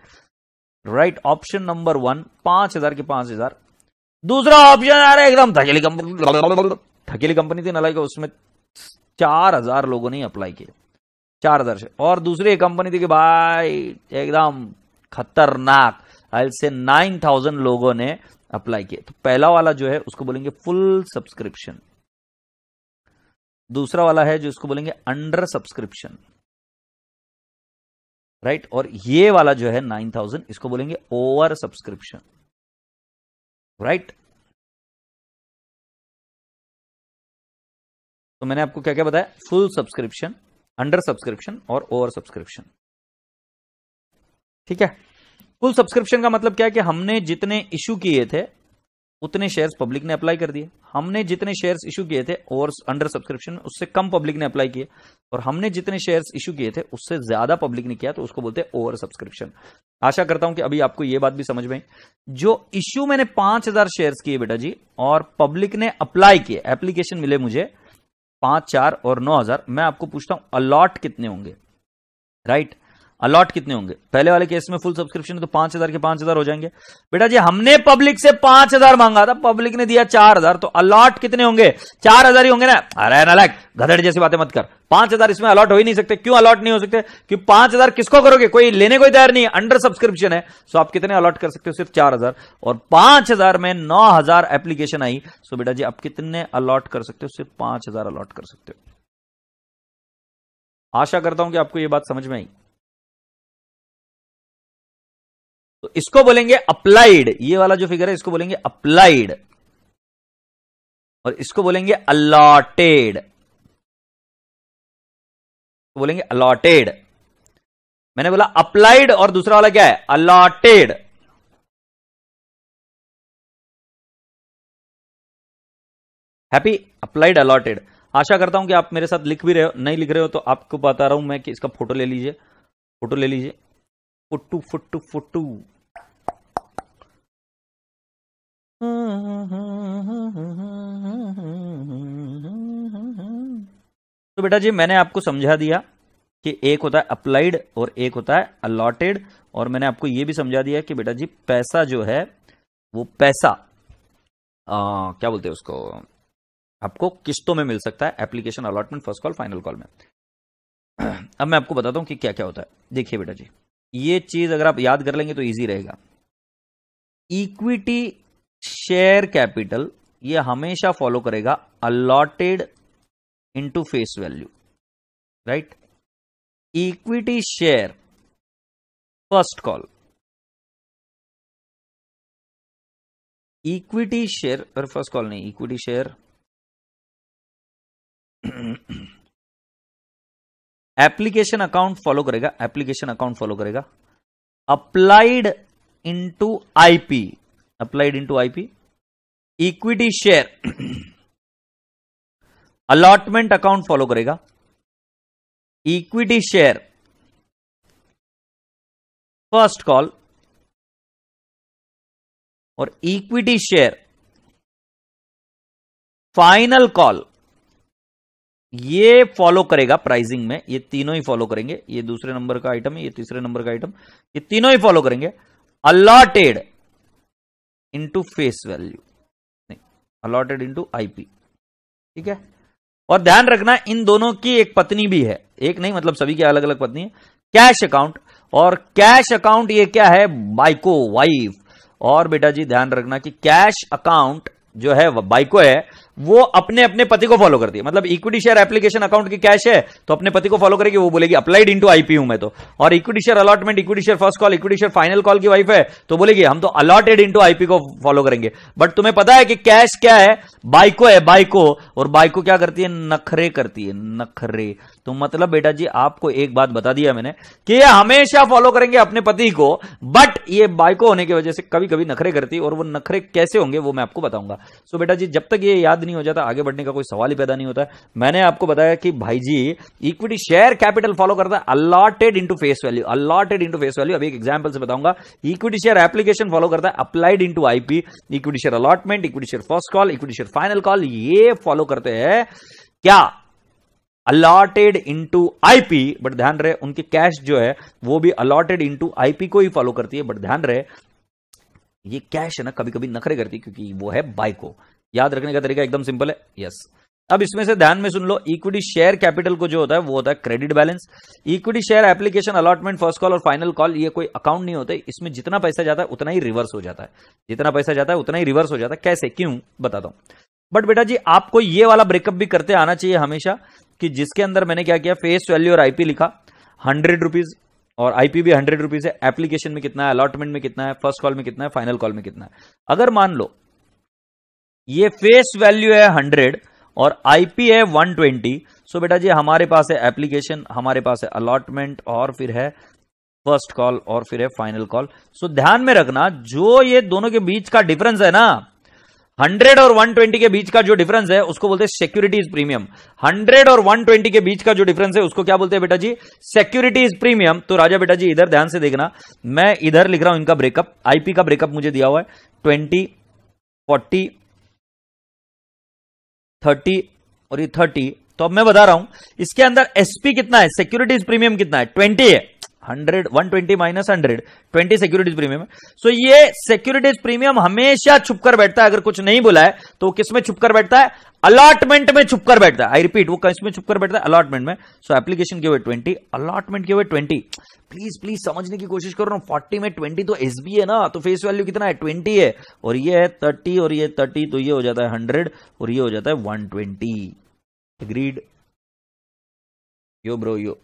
राइट? ऑप्शन नंबर 1 5000 के 5000। दूसरा ऑप्शन आ रहा है एकदम ठकेली कंपनी थी नालायक, उसमें 4000 लोगों ने अप्लाई किए, 4000 शेयर। और दूसरी कंपनी थी कि भाई एकदम खतरनाक, आई से 9000 लोगों ने अप्लाई किए। तो पहला वाला जो है उसको बोलेंगे फुल सब्सक्रिप्शन, दूसरा वाला है जो इसको बोलेंगे अंडर सब्सक्रिप्शन, राइट? और ये वाला जो है 9000 इसको बोलेंगे ओवर सब्सक्रिप्शन, राइट? तो मैंने आपको क्या क्या बताया? फुल सब्सक्रिप्शन, अंडर सब्सक्रिप्शन और ओवर सब्सक्रिप्शन, ठीक है? फुल सब्सक्रिप्शन का मतलब क्या है कि हमने जितने इश्यू किए थे उतने शेयर्स पब्लिक ने अप्लाई कर दिए, हमने जितने शेयर्स इशू किए थे और अंडर सब्सक्रिप्शन उससे कम पब्लिक ने अप्लाई किए, और हमने जितने शेयर्स इशू किए थे उससे ज्यादा पब्लिक ने किया, तो उसको बोलते हैं ओवर सब्सक्रिप्शन। आशा करता हूं कि अभी आपको यह बात भी समझ में। जो इश्यू मैंने 5000 शेयर्स किए बेटा जी और पब्लिक ने अप्लाई किए, एप्लीकेशन मिले मुझे 5, 4 और 9000, मैं आपको पूछता हूं अलॉट कितने होंगे, राइट? अलॉट कितने होंगे? पहले वाले केस में फुल सब्सक्रिप्शन है तो 5000 के 5000 हो जाएंगे। बेटा जी हमने पब्लिक से 5000 मांगा था, पब्लिक ने दिया 4000, तो अलॉट कितने होंगे? 4000 ही होंगे ना। अरे नालायक गधड़ जैसी बातें मत कर, 5,000 इसमें अलॉट हो ही नहीं सकते। क्यों अलॉट नहीं हो सकते? कि 5,000 किसको करोगे? कोई लेने कोई तैयार नहीं है, अंडर सब्सक्रिप्शन है। सो आप कितने अलॉट कर सकते हो? सिर्फ 4,000। और 5,000 में 9,000 एप्लीकेशन आई। सो बेटा जी आप कितने अलॉट कर सकते हो? सिर्फ 5,000 अलॉट कर सकते हो। आशा करता हूं कि आपको यह बात समझ में आई। तो इसको बोलेंगे अप्लाइड। ये वाला जो फिगर है इसको बोलेंगे अप्लाइड, और इसको बोलेंगे अलॉटेड। बोलेंगे अलॉटेड। मैंने बोला अप्लाइड और दूसरा वाला क्या है? अलॉटेड। हैप्पी? Applied, allotted. आशा करता हूं कि आप मेरे साथ लिख भी रहे हो। नहीं लिख रहे हो तो आपको बता रहा हूं मैं कि इसका फोटो ले लीजिए, फोटो ले लीजिए। Photo photo photo. तो बेटा जी मैंने आपको समझा दिया कि एक होता है अप्लाइड और एक होता है अलॉटेड, और मैंने आपको यह भी समझा दिया कि बेटा जी पैसा जो है वो पैसा क्या बोलते हैं उसको, आपको किस्तों में मिल सकता है। Application allotment, first call, final call में। अब मैं आपको बताता हूं कि क्या क्या होता है। देखिए बेटा जी, ये चीज अगर आप याद कर लेंगे तो इजी रहेगा। इक्विटी शेयर कैपिटल ये हमेशा फॉलो करेगा allotted into face value, right. Equity share first call, equity share पर फर्स्ट कॉल नहीं, equity share application account follow करेगा, एप्लीकेशन अकाउंट फॉलो करेगा applied into IP, applied into IP. Equity share allotment account follow करेगा, इक्विटी शेयर फर्स्ट कॉल, और इक्विटी शेयर फाइनल कॉल ये फॉलो करेगा प्राइसिंग में। ये तीनों ही फॉलो करेंगे। ये दूसरे नंबर का आइटम है, ये तीसरे नंबर का आइटम, ये तीनों ही फॉलो करेंगे अलॉटेड इंटू फेस वैल्यू, नहीं अलॉटेड इंटू आईपी, ठीक है। और ध्यान रखना इन दोनों की एक पत्नी भी है, एक नहीं मतलब सभी की अलग अलग पत्नी है। कैश अकाउंट, और कैश अकाउंट ये क्या है? बाइको, वाइफ। और बेटा जी ध्यान रखना कि कैश अकाउंट जो है बाइको है वो अपने अपने पति को फॉलो करती है। मतलब इक्विटी शेयर एप्लीकेशन अकाउंट की कैश है तो अपने पति को फॉलो करेगी, वो बोलेगी अप्लाइड इंटू आईपी हूं मैं तो। और equity share allotment, equity share first call, equity share final call की वाइफ है तो बोलेगी हम तो अलॉटेड इंटू आईपी को फॉलो करेंगे। बट तुम्हें पता है कि कैश क्या है? बाइको है, बाइको। और बाइको क्या करती है? नखरे करती है, नखरे। तो मतलब बेटा जी आपको एक बात बता दिया मैंने कि ये हमेशा फॉलो करेंगे अपने पति को, बट ये बाइको होने की वजह से कभी कभी नखरे करती है। और वो नखरे कैसे होंगे वो मैं आपको बताऊंगा। सो बेटा जी जब तक ये याद नहीं हो जाता आगे बढ़ने का कोई सवाल ही पैदा नहीं होता है। मैंने आपको बताया कि भाई जी इक्विटी शेयर कैपिटल फॉलो करता है allotted into face value, allotted into face value. अभी एक एग्जांपल से बताऊंगा। इक्विटी शेयर एप्लीकेशन फॉलो करता है applied into IP, equity share allotment, equity share first call, equity share final call ये फॉलो करते हैं क्या? Allotted into IP. बट ध्यान रहे उनकी कैश जो है वो भी अलॉटेड इंटू आईपी को ही फॉलो करती है। बट ध्यान रहे ये कैश है ना कभी कभी नखरे करती है क्योंकि वो है बाइको। याद रखने का तरीका एकदम सिंपल है। यस, अब इसमें से ध्यान में सुन लो। इक्विटी शेयर कैपिटल को जो होता है वो होता है credit balance. Equity share application allotment first call और फाइनल कॉल ये कोई अकाउंट नहीं होते। इसमें जितना पैसा जाता है उतना ही रिवर्स हो जाता है, जितना पैसा जाता है उतना ही रिवर्स हो जाता है। कैसे, क्यों बताता हूं। बट बेटा जी आपको ये वाला ब्रेकअप भी करते आना चाहिए हमेशा कि जिसके अंदर मैंने क्या किया, फेस वैल्यू और आईपी लिखा 100 रुपीज, और आईपी भी 100 रुपीज है। एप्लीकेशन में कितना है, अलॉटमेंट में कितना है, फर्स्ट कॉल में कितना है, फाइनल कॉल में कितना है। अगर मान लो ये फेस वैल्यू है 100 और आईपी है 120, सो बेटा जी हमारे पास है एप्लीकेशन, हमारे पास है अलॉटमेंट, और फिर है फर्स्ट कॉल, और फिर है फाइनल कॉल। सो ध्यान में रखना जो ये दोनों के बीच का डिफरेंस है ना, 100 और 120 के बीच का जो डिफरेंस है उसको बोलते हैं सिक्योरिटीज प्रीमियम। 100 और 120 के बीच का जो डिफरेंस है उसको क्या बोलते हैं बेटा जी? Securities premium. तो राजा बेटा जी इधर ध्यान से देखना, मैं इधर लिख रहा हूं इनका ब्रेकअप। आईपी का ब्रेकअप मुझे दिया हुआ है 20, 40, 30 और ये 30। तो अब मैं बता रहा हूं इसके अंदर एसपी कितना है, सिक्योरिटीज प्रीमियम कितना है, 20 है। 100 120 माइनस 100 20 सिक्योरिटीज प्रीमियम है। सो ये सिक्योरिटीज प्रीमियम हमेशा छुपकर बैठता है। अगर कुछ नहीं बोला है तो किस में छुपकर बैठता है? अलॉटमेंट में छुप कर बैठता है। आई रिपीट, वो किस में छुप कर बैठता है? अलॉटमेंट में। सो application give it 20, allotment give it 20। Please please समझने की कोशिश करो ना, 40 में 20 तो एसबी है ना, तो फेस वैल्यू कितना है? 20 है, और ये है 30 और ये 30, तो ये हो जाता है 100 और ये हो जाता है 120। एग्रीड? यो ब्रो यो,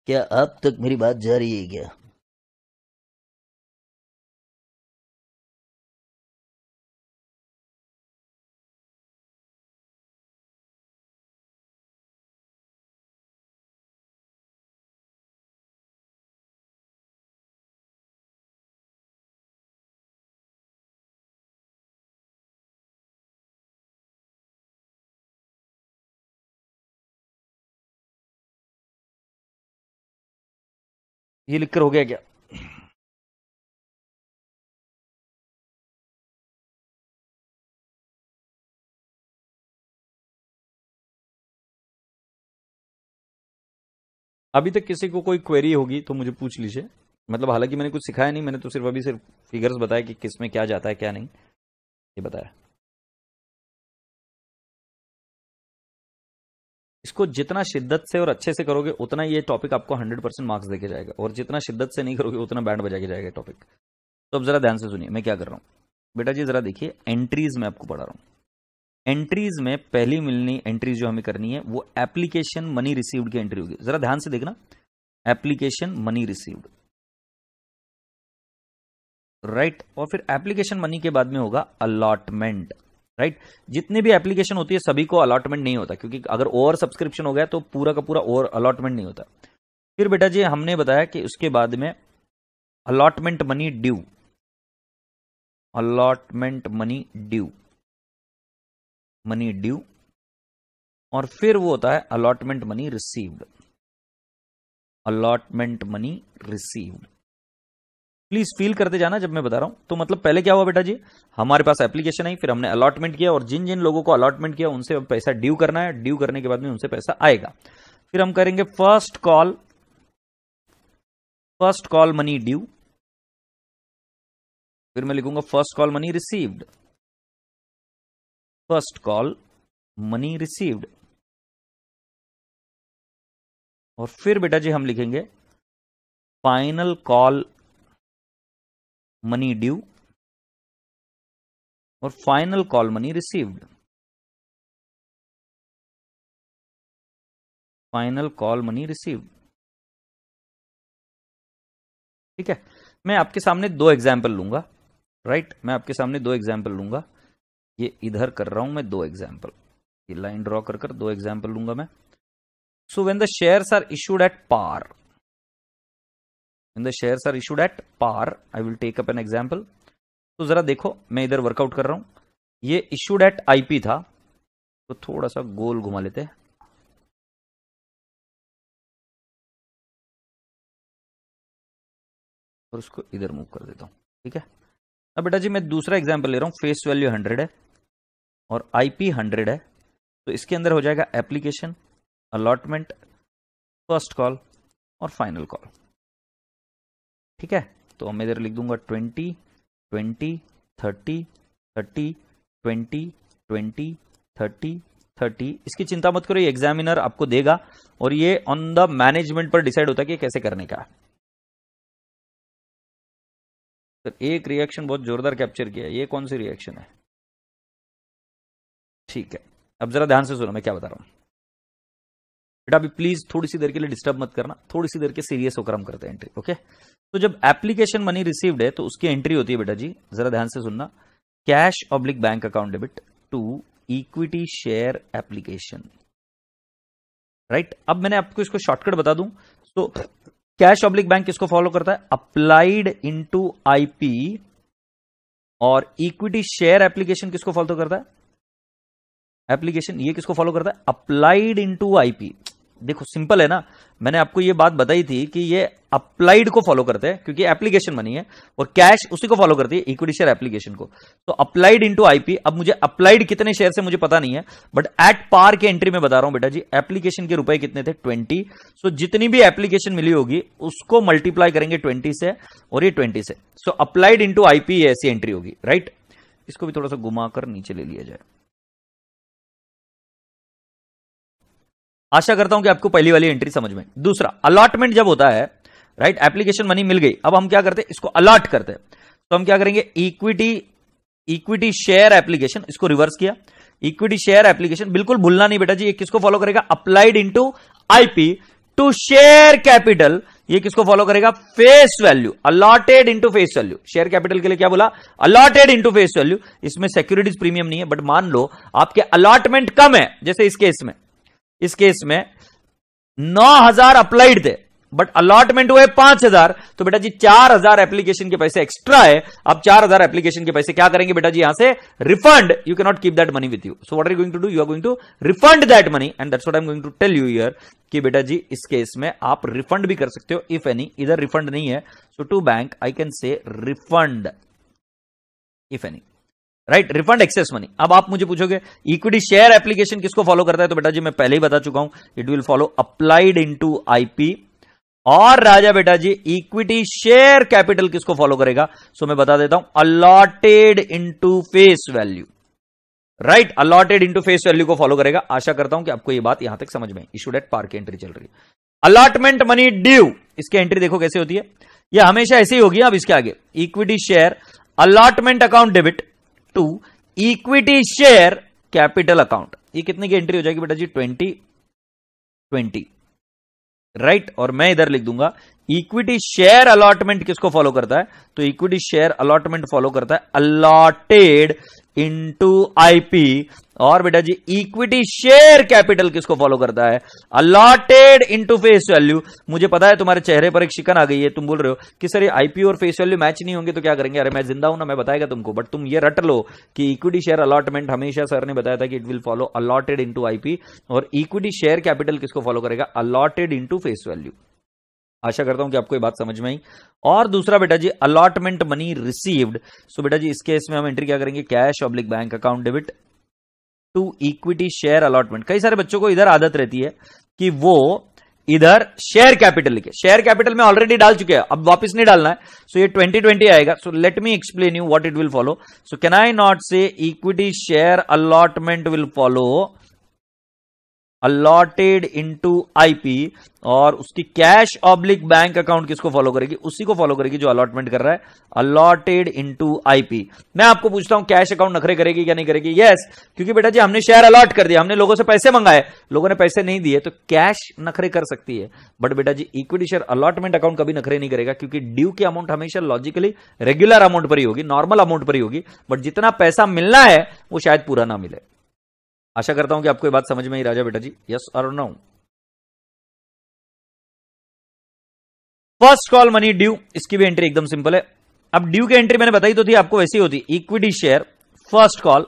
क्या अब तक मेरी बात जा रही है क्या? ये लिखकर हो गया क्या? अभी तक किसी को कोई क्वेरी होगी तो मुझे पूछ लीजिए। मतलब हालांकि मैंने कुछ सिखाया नहीं, मैंने तो सिर्फ अभी सिर्फ फिगर्स बताया कि किस में क्या जाता है क्या नहीं, ये बताया। इसको जितना शिद्दत से और अच्छे से करोगे उतना ये टॉपिक आपको 100% मार्क्स देके जाएगा, और जितना शिद्दत से नहीं करोगे उतना बैंड बजा के जाएगा टॉपिक। तो अब जरा ध्यान से सुनिए मैं क्या कर रहा हूं। बेटा जी जरा देखिए, एंट्रीज में आपको पढ़ा रहा हूं। एंट्रीज में पहली मिलनी एंट्रीज जो हमें करनी है वो एप्लीकेशन मनी रिसीव्ड की एंट्री होगी। जरा ध्यान से देखना, एप्लीकेशन मनी रिसीव्ड, राइट। और फिर एप्लीकेशन मनी के बाद में होगा अलॉटमेंट, राइट। जितने भी एप्लीकेशन होती है सभी को अलॉटमेंट नहीं होता, क्योंकि अगर ओवर सब्सक्रिप्शन हो गया तो पूरा का पूरा ओवर अलॉटमेंट नहीं होता। फिर बेटा जी हमने बताया कि उसके बाद में allotment money due, allotment money due, money due, और फिर वो होता है allotment money received, allotment money received. Please feel करते जाना जब मैं बता रहा हूं। तो मतलब पहले क्या हुआ बेटा जी, हमारे पास एप्लीकेशन आई, फिर हमने अलॉटमेंट किया, और जिन जिन लोगों को अलॉटमेंट किया उनसे पैसा ड्यू करना है, ड्यू करने के बाद में उनसे पैसा आएगा। फिर हम करेंगे फर्स्ट कॉल मनी ड्यू, फिर मैं लिखूंगा first call money received, first call money received, और फिर बेटा जी हम लिखेंगे फाइनल कॉल मनी ड्यू और final call money received, final call money received. ठीक है, मैं आपके सामने दो एग्जाम्पल लूंगा, राइट। मैं आपके सामने दो एग्जाम्पल लूंगा, ये इधर कर रहा हूं मैं दो एग्जाम्पल, ये लाइन ड्रॉ कर कर दो एग्जाम्पल लूंगा मैं। So when the shares are issued at par, when the shares are issued at par, I will take up an example. तो जरा देखो मैं इधर वर्कआउट कर रहा हूं, ये इशूड एट आईपी था, तो थोड़ा सा गोल घुमा लेते हैं, और उसको इधर मूव कर देता हूं। ठीक है, अब बेटा जी मैं दूसरा एग्जांपल ले रहा हूं, फेस वैल्यू 100 है और आईपी 100 है, तो इसके अंदर हो जाएगा एप्लीकेशन, अलॉटमेंट, फर्स्ट कॉल और फाइनल कॉल। ठीक है, तो मैं इधर लिख दूंगा 20 20 30 30 20 20 30 30। इसकी चिंता मत करो, ये एग्जामिनर आपको देगा और ये ऑन द मैनेजमेंट पर डिसाइड होता है कि कैसे करने का। तो एक रिएक्शन बहुत जोरदार कैप्चर किया, ये कौन सी रिएक्शन है? ठीक है, अब जरा ध्यान से सुनो मैं क्या बता रहा हूं। बेटा अभी प्लीज थोड़ी सी देर के लिए डिस्टर्ब मत करना, थोड़ी सी देर के सीरियस होकर हम करते हैं एंट्री। ओके, तो जब एप्लीकेशन मनी रिसीव्ड है तो उसकी एंट्री होती है बेटा जी, जरा ध्यान से सुनना, cash oblique bank account debit to equity share application, right. अब मैंने आपको इसको शॉर्टकट बता दूं, तो कैश ऑब्लिक बैंक किसको फॉलो करता है? अप्लाइड इनटू आईपी, और इक्विटी शेयर एप्लीकेशन किसको फॉलो करता है? एप्लीकेशन ये किसको फॉलो करता है? Applied into IP. देखो सिंपल है ना, मैंने आपको ये बात बताई थी कि ये अप्लाइड को फॉलो करते हैं क्योंकि एप्लीकेशन मनी है, और कैश उसी को फॉलो करती है, इक्विटी शेयर एप्लीकेशन को। तो अप्लाइड इनटू आईपी, अब मुझे अप्लाइड कितने शेयर से मुझे पता नहीं है, बट एट पार के एंट्री में बता रहा हूं बेटा जी, एप्लीकेशन के रुपए कितने थे? 20। सो जितनी भी एप्लीकेशन मिली होगी उसको मल्टीप्लाई करेंगे 20 से और ये 20 से, सो अप्लाइड इनटू आईपी ऐसी एंट्री होगी, राइट। इसको भी थोड़ा सा घुमाकर नीचे ले लिया जाए। आशा करता हूं कि आपको पहली वाली एंट्री समझ में। दूसरा, अलॉटमेंट जब होता है, राइट, एप्लीकेशन मनी मिल गई, अब हम क्या करते हैं, इसको अलॉट करते हैं। तो हम क्या करेंगे, इक्विटी शेयर एप्लीकेशन, इसको रिवर्स किया, इक्विटी शेयर एप्लीकेशन, बिल्कुल भूलना नहीं बेटा जी, ये किसको फॉलो करेगा, applied into IP to share capital, ये किसको फॉलो करेगा, face value, allotted into face value. Share capital के लिए क्या बोला, अलॉटेड इनटू फेस वैल्यू। इसमें सिक्योरिटीज प्रीमियम नहीं है, बट मान लो आपके अलॉटमेंट कम है, जैसे इस केस में 9,000 अप्लाइड थे बट अलॉटमेंट हुए 5,000, तो बेटा जी 4,000 एप्लीकेशन के पैसे एक्स्ट्रा है। अब 4,000 एप्लीकेशन के पैसे क्या करेंगे बेटा जी, यहां से refund, you can not keep that money with you, so what are you going to do, you are going to refund that money, and that's what I am going to tell you here कि बेटा जी इस केस में आप रिफंड भी कर सकते हो इफ एनी। इधर रिफंड नहीं है, so to bank I can say refund if any, right, refund excess money. अब आप मुझे पूछोगे इक्विटी शेयर एप्लीकेशन किसको फॉलो करता है, तो बेटा जी मैं पहले ही बता चुका हूं, it will follow applied into IP. और राजा बेटा जी इक्विटी शेयर कैपिटल किसको फॉलो करेगा, सो मैं बता देता हूं, allotted into face value, right, allotted into face value को फॉलो करेगा। आशा करता हूं कि आपको यह बात यहां तक समझ में। इशूड एट पार की एंट्री चल रही है, अलॉटमेंट मनी ड्यू, इसकी एंट्री देखो कैसे होती है, यह हमेशा ऐसे ही होगी। अब इसके आगे equity share allotment account debit to equity share capital account, ये कितने की एंट्री हो जाएगी बेटा जी, 20, राइट, और मैं इधर लिख दूंगा इक्विटी शेयर अलॉटमेंट किसको फॉलो करता है, तो इक्विटी शेयर अलॉटमेंट फॉलो करता है अलॉटेड इनटू आईपी। और बेटा जी इक्विटी शेयर कैपिटल किसको फॉलो करता है, अलॉटेड इनटू फेस वैल्यू। मुझे पता है तुम्हारे चेहरे पर एक शिकन आ गई है, तुम बोल रहे हो कि सर ये आईपी और फेस वैल्यू मैच नहीं होंगे तो क्या करेंगे, अरे मैं जिंदा हूं ना, मैं बताएगा तुमको, बट तुम ये रट लो कि इक्विटी शेयर अलॉटमेंट हमेशा सर ने बताया था कि it will follow allotted into IP, और इक्विटी शेयर कैपिटल किसको फॉलो करेगा, अलॉटेड इनटू फेस वैल्यू। आशा करता हूं कि आपको ये बात समझ में आई। और दूसरा बेटा जी अलॉटमेंट मनी रिसीव्ड, सो बेटा जी इस केस में हम एंट्री क्या करेंगे, cash oblique bank account debit to equity share allotment. कई सारे बच्चों को इधर आदत रहती है कि वो इधर शेयर कैपिटल लिखे, शेयर कैपिटल में ऑलरेडी डाल चुके हैं, अब वापस नहीं डालना है, सो ये 2020 आएगा। So let me explain you what it will follow. So can I not say equity share allotment will follow allotted into IP, और उसकी कैश ऑब्लिक बैंक अकाउंट किसको फॉलो करेगी, उसी को फॉलो करेगी जो अलॉटमेंट कर रहा है, अलॉटेड इनटू आईपी। मैं आपको पूछता हूं कैश अकाउंट नखरे करेगी क्या नहीं करेगी, यस, क्योंकि बेटा जी हमने शेयर अलॉट कर दिया, हमने लोगों से पैसे मंगाए, लोगों ने पैसे नहीं दिए, तो कैश नखरे कर सकती है। बट बेटा जी इक्विटी शेयर अलॉटमेंट अकाउंट कभी नखरे नहीं करेगा, क्योंकि ड्यू की अमाउंट हमेशा लॉजिकली रेगुलर अमाउंट पर ही होगी, नॉर्मल अमाउंट पर ही होगी, बट जितना पैसा मिलना है वो शायद पूरा ना मिले। आशा करता हूं कि आपको ये बात समझ में ही राजा बेटा जी, यस और no. First call money due, इसकी भी एंट्री एकदम सिंपल है। अब ड्यू की एंट्री मैंने बताई तो थी आपको, वैसी होती equity share first call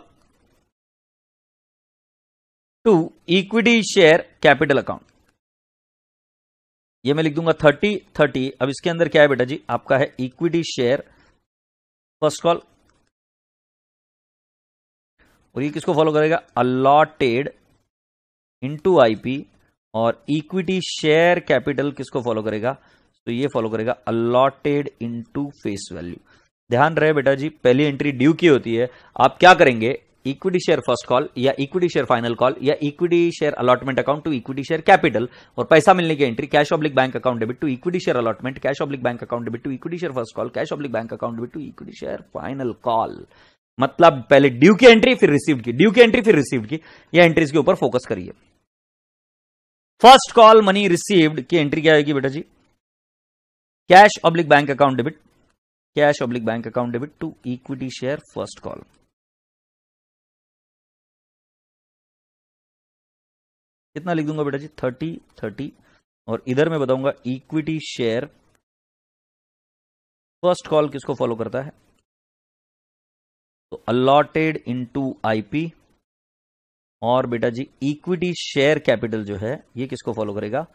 to equity share capital account, ये मैं लिख दूंगा 30-30। अब इसके अंदर क्या है बेटा जी, आपका है इक्विटी शेयर फर्स्ट कॉल, और ये किसको फॉलो करेगा, अलॉटेड इनटू आईपी, और इक्विटी शेयर कैपिटल किसको फॉलो करेगा, तो ये फॉलो करेगा अलॉटेड इनटू फेस वैल्यू। ध्यान रहे बेटा जी पहली एंट्री ड्यू की होती है, आप क्या करेंगे, इक्विटी शेयर फर्स्ट कॉल या इक्विटी शेयर फाइनल कॉल या equity share allotment account to equity share capital, और पैसा मिलने की entry cash oblique bank account debit to equity share allotment, cash oblique bank account debit to equity share first call, cash oblique bank account debit to equity share final call. मतलब पहले ड्यू की एंट्री फिर रिसीव्ड की, ड्यू की एंट्री फिर रिसीव्ड की, यह एंट्रीज के ऊपर फोकस करिए। फर्स्ट कॉल मनी रिसीव्ड की एंट्री क्या आएगी बेटा जी, cash oblique bank account debit, cash oblique bank account debit to equity share first call. कितना लिख दूंगा बेटा जी, 30-30, और इधर मैं बताऊंगा इक्विटी शेयर फर्स्ट कॉल किसको फॉलो करता है, तो अलॉटेड इनटू आईपी, और बेटा जी इक्विटी शेयर कैपिटल जो है ये किसको फॉलो करेगा,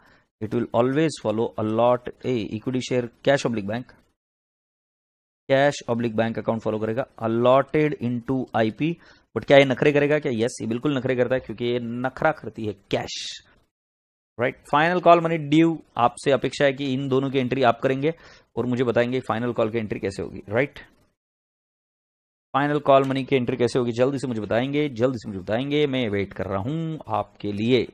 it will always follow allot equity share cash oblique bank, cash oblique bank account follow करेगा अलॉटेड इनटू आईपी। बट क्या ये नखरे करेगा क्या, यस ये बिल्कुल नखरे करता है, क्योंकि ये नखरा करती है cash, right. Final call money due, आपसे अपेक्षा है कि इन दोनों की एंट्री आप करेंगे और मुझे बताएंगे फाइनल कॉल की एंट्री कैसे होगी, राइट। फाइनल कॉल मनी की एंट्री कैसे होगी, जल्दी से मुझे बताएंगे, जल्दी से मुझे बताएंगे, मैं वेट कर रहा हूं आपके लिए।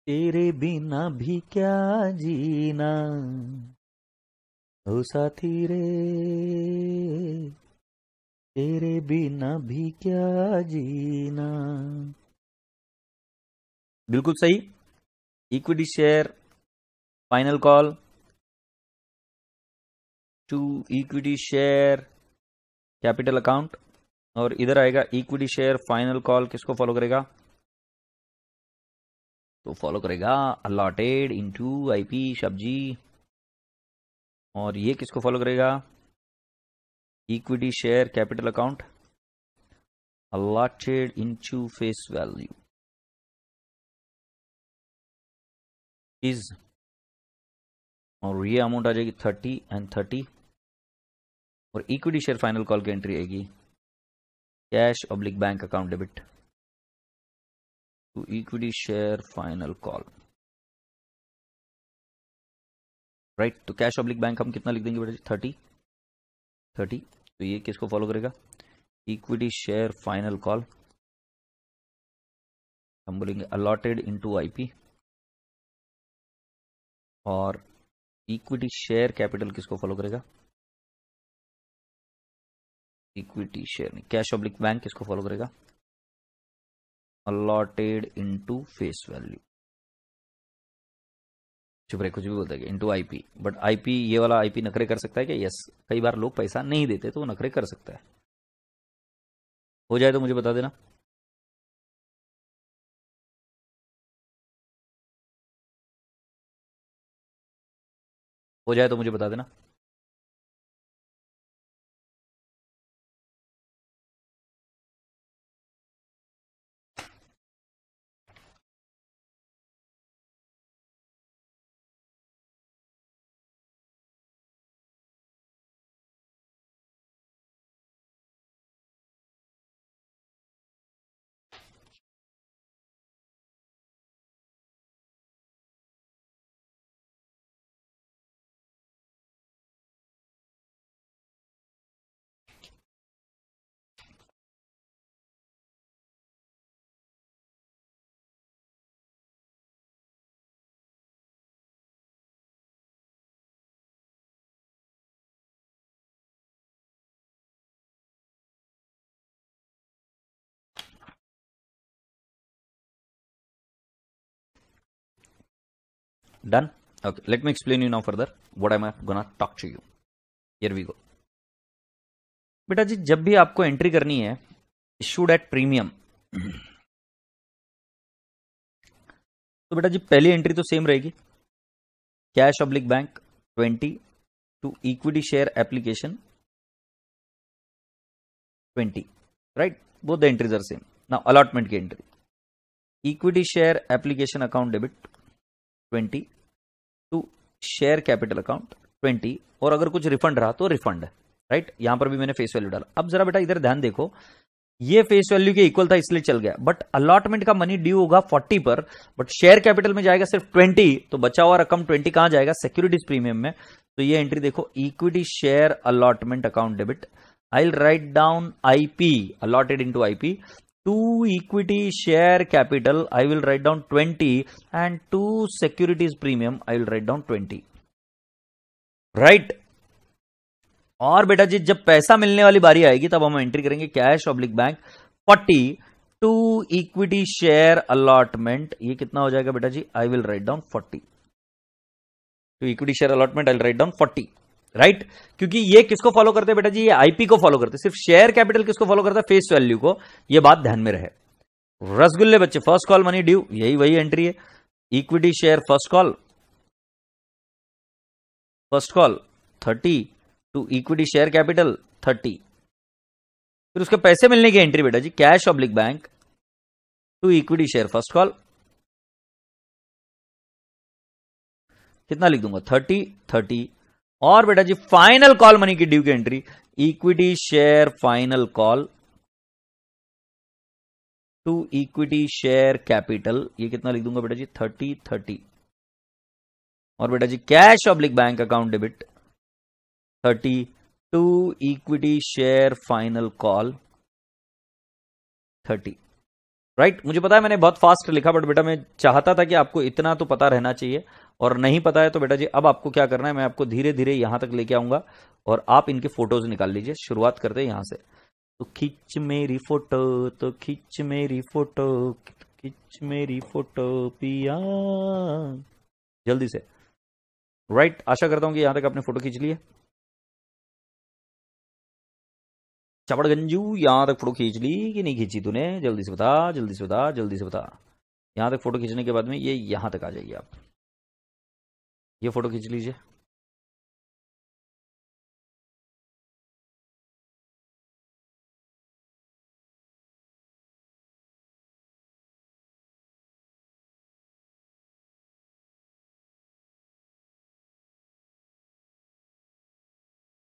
तेरे बिना भी क्या जीना ओ साथी रे, तेरे बिना भी क्या जीना। बिल्कुल सही। Equity share final call to equity share capital account, और इधर आएगा इक्विटी शेयर फाइनल कॉल, किसको फॉलो करेगा, तो फॉलो करेगा अलॉटेड इनटू आईपी सब्जी, और ये किसको फॉलो करेगा, equity share capital account allotted into face value is, और ये अमाउंट आ जाएगी 30 एंड 30, और इक्विटी शेयर फाइनल कॉल की एंट्री आएगी cash oblique bank account debit to equity share final call, right. तो कैश ऑब्लिक बैंक हम कितना लिख देंगे बेटा, 30। तो ये किसको फॉलो करेगा, इक्विटी शेयर फाइनल कॉल, हम बोलेंगे अलॉटेड इनटू आईपी, और इक्विटी शेयर कैपिटल किसको फॉलो करेगा, इक्विटी शेयर नहीं, कैश ऑब्लिक बैंक किसको फॉलो करेगा, अलॉटेड इनटू फेस वैल्यू, चुप रहे, कुछ भी बोलते हैं इनटू आईपी, बट आईपी, ये वाला आईपी नखरे कर सकता है क्या, यस, कई बार लोग पैसा नहीं देते तो वो नखरे कर सकता है। हो जाए तो मुझे बता देना। हो जाए तो मुझे बता देना। Done? Okay, let me explain you now further what am I gonna talk to you. Here we go. बेटा जी, जब भी आपको एंट्री करनी है इशूड एट प्रीमियम, तो बेटा जी पहली एंट्री तो सेम रहेगी, cash oblique bank 20 to equity share application 20, right, both the entries are same. Now allotment की entry, equity share application account debit 20 to share capital account 20, और अगर कुछ रिफंड रहा तो रिफंड है, राइट। यहां पर भी मैंने फेस वैल्यू डाला। अब जरा बेटा इधर ध्यान देखो, ये फेस वैल्यू के इक्वल था इसलिए चल गया, बट अलॉटमेंट का मनी ड्यू होगा 40 पर, बट शेयर कैपिटल में जाएगा सिर्फ 20, तो बचा हुआ रकम 20 कहां जाएगा, सिक्योरिटीज प्रीमियम में। तो ये एंट्री देखो, equity share allotment account debit, I will write down IP allotted into IP, to equity share capital I will write down 20, and to securities premium I will write down 20, right. और बेटा जी जब पैसा मिलने वाली बारी आएगी तब हम एंट्री करेंगे cash oblique bank 40 to equity share allotment, ये कितना हो जाएगा बेटा जी, I will write down 40 to equity share allotment, I will write down 40, right. क्योंकि ये किसको फॉलो करते हैं बेटा जी, ये आईपी को फॉलो करते हैं, सिर्फ शेयर कैपिटल किसको फॉलो करता है, फेस वैल्यू को, ये बात ध्यान में रहे। रसगुल्ले बच्चे, फर्स्ट कॉल मनी ड्यू, यही वही एंट्री है, equity share first call 30 to equity share capital 30, फिर उसके पैसे मिलने की एंट्री बेटा जी, cash oblique bank to equity share first call, कितना लिख दूंगा, 30 30, और बेटा जी फाइनल कॉल मनी की ड्यू की entry, equity share final call to equity share capital, ये कितना लिख दूंगा बेटा जी 30/30। और बेटा जी cash oblique bank account debit 30 to equity share final call 30। Right, मुझे पता है मैंने बहुत फास्ट लिखा, बट बेटा मैं चाहता था कि आपको इतना तो पता रहना चाहिए, और नहीं पता है तो बेटा जी अब आपको क्या करना है, मैं आपको धीरे धीरे यहां तक लेके आऊंगा और आप इनके फोटोज निकाल लीजिए। शुरुआत करते हैं यहां से। तो खींच मेरी फोटो, तो खींच मेरी फोटो, खींच मेरी फोटो पिया, जल्दी से। राइट, आशा करता हूं कि यहां तक आपने फोटो खींच ली है। चपड़गंजू, यहां तक फोटो खींच ली कि नहीं खींची तूने? जल्दी से बता, जल्दी से बता, जल्दी से बता। यहां तक फोटो खींचने के बाद में ये यहां तक आ जाइए आप, ये फोटो खींच लीजिए।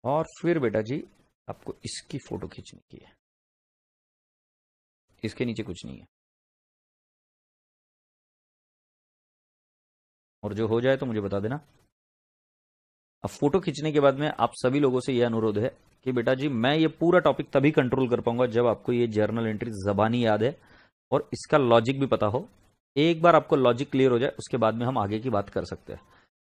और फिर बेटा जी आपको इसकी फोटो खींचने की है, इसके नीचे कुछ नहीं है। और जो हो जाए तो मुझे बता देना। अब फोटो खींचने के बाद में आप सभी लोगों से यह अनुरोध है कि बेटा जी मैं ये पूरा टॉपिक तभी कंट्रोल कर पाऊंगा जब आपको ये जर्नल एंट्री जबानी याद है और इसका लॉजिक भी पता हो। एक बार आपको लॉजिक क्लियर हो जाए उसके बाद में हम आगे की बात कर सकते हैं।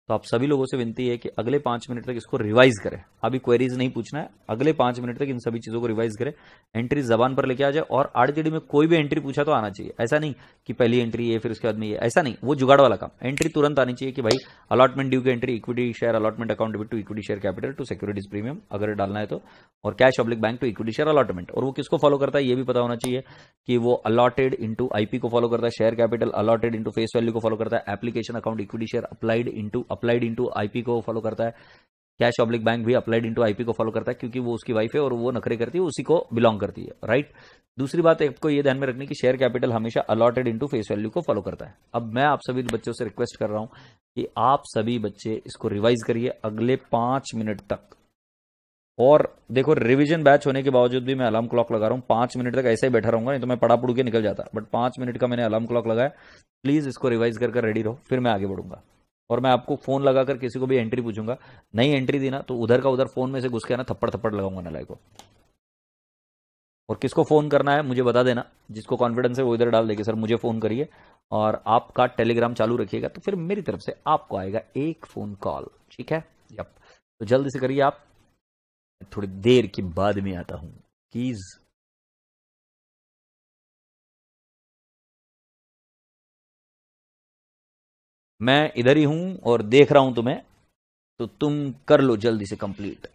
तो आप सभी लोगों से विनती है कि अगले 5 मिनट तक इसको रिवाइज करें। अभी क्वेरीज नहीं पूछना है, अगले 5 मिनट तक इन सभी चीजों को रिवाइज करें, एंट्री जबान पर लेके आ जाए, और आड़ी टेढ़ी में कोई भी एंट्री पूछा तो आना चाहिए। ऐसा नहीं कि पहली एंट्री ये फिर उसके बाद में ये, ऐसा नहीं, वो जुगाड़ वाला काम। एंट्री तुरंत आनी चाहिए कि भाई अलॉटमेंट ड्यू की entry, equity share allotment account debit to equity share capital to securities premium अगर डालना है तो, और cash oblique bank to equity share allotment. और वो किसको फॉलो करता है ये भी पता होना चाहिए कि वो अलॉटेड इंटू आईपी को फॉलो करता है, share capital allotted into face value को फॉलो करता है, application account equity share applied into IP को फॉलो करता है, कैश ऑब्लिक बैंक भी अप्लाइड इंटू आईपी को फॉलो करता है क्योंकि वो उसकी वाइफ है और वो नखरे करती है, उसी को बिलोंग करती है। राइट। दूसरी बात आपको ये ध्यान में रखनी कि शेयर कैपिटल हमेशा अलॉटेड इंटू फेस वैल्यू को फॉलो करता है। अब मैं आप सभी बच्चों से रिक्वेस्ट कर रहा हूं कि आप सभी बच्चे इसको रिवाइज करिए अगले 5 मिनट तक। और देखो रिवीजन बैच होने के बावजूद भी मैं अलार्म क्लॉक लगा रहा हूँ, 5 मिनट तक ऐसे ही बैठा रहूंगा, नहीं तो मैं पढ़ा पढ़ के निकल जाता, बट 5 मिनट का मैंने अलार्म क्लॉक लगाया। प्लीज इसको रिवाइज कर रेडी रहो, फिर मैं आगे बढ़ूंगा। और मैं आपको फोन लगाकर किसी को भी एंट्री पूछूंगा, नई एंट्री दी ना तो उधर का उधर फोन में से घुस के ना थप्पड़ थप्पड़ लगाऊंगा नलाय को। और किसको फोन करना है मुझे बता देना, जिसको कॉन्फिडेंस है वो इधर डाल देगी सर मुझे फोन करिए, और आपका टेलीग्राम चालू रखिएगा तो फिर मेरी तरफ से आपको आएगा एक फोन कॉल। ठीक है? यप। तो जल्दी से करिए आप, थोड़ी देर के बाद में आता हूं प्लीज। मैं इधर ही हूं और देख रहा हूं तुम्हें, तो तुम कर लो जल्दी से कंप्लीट।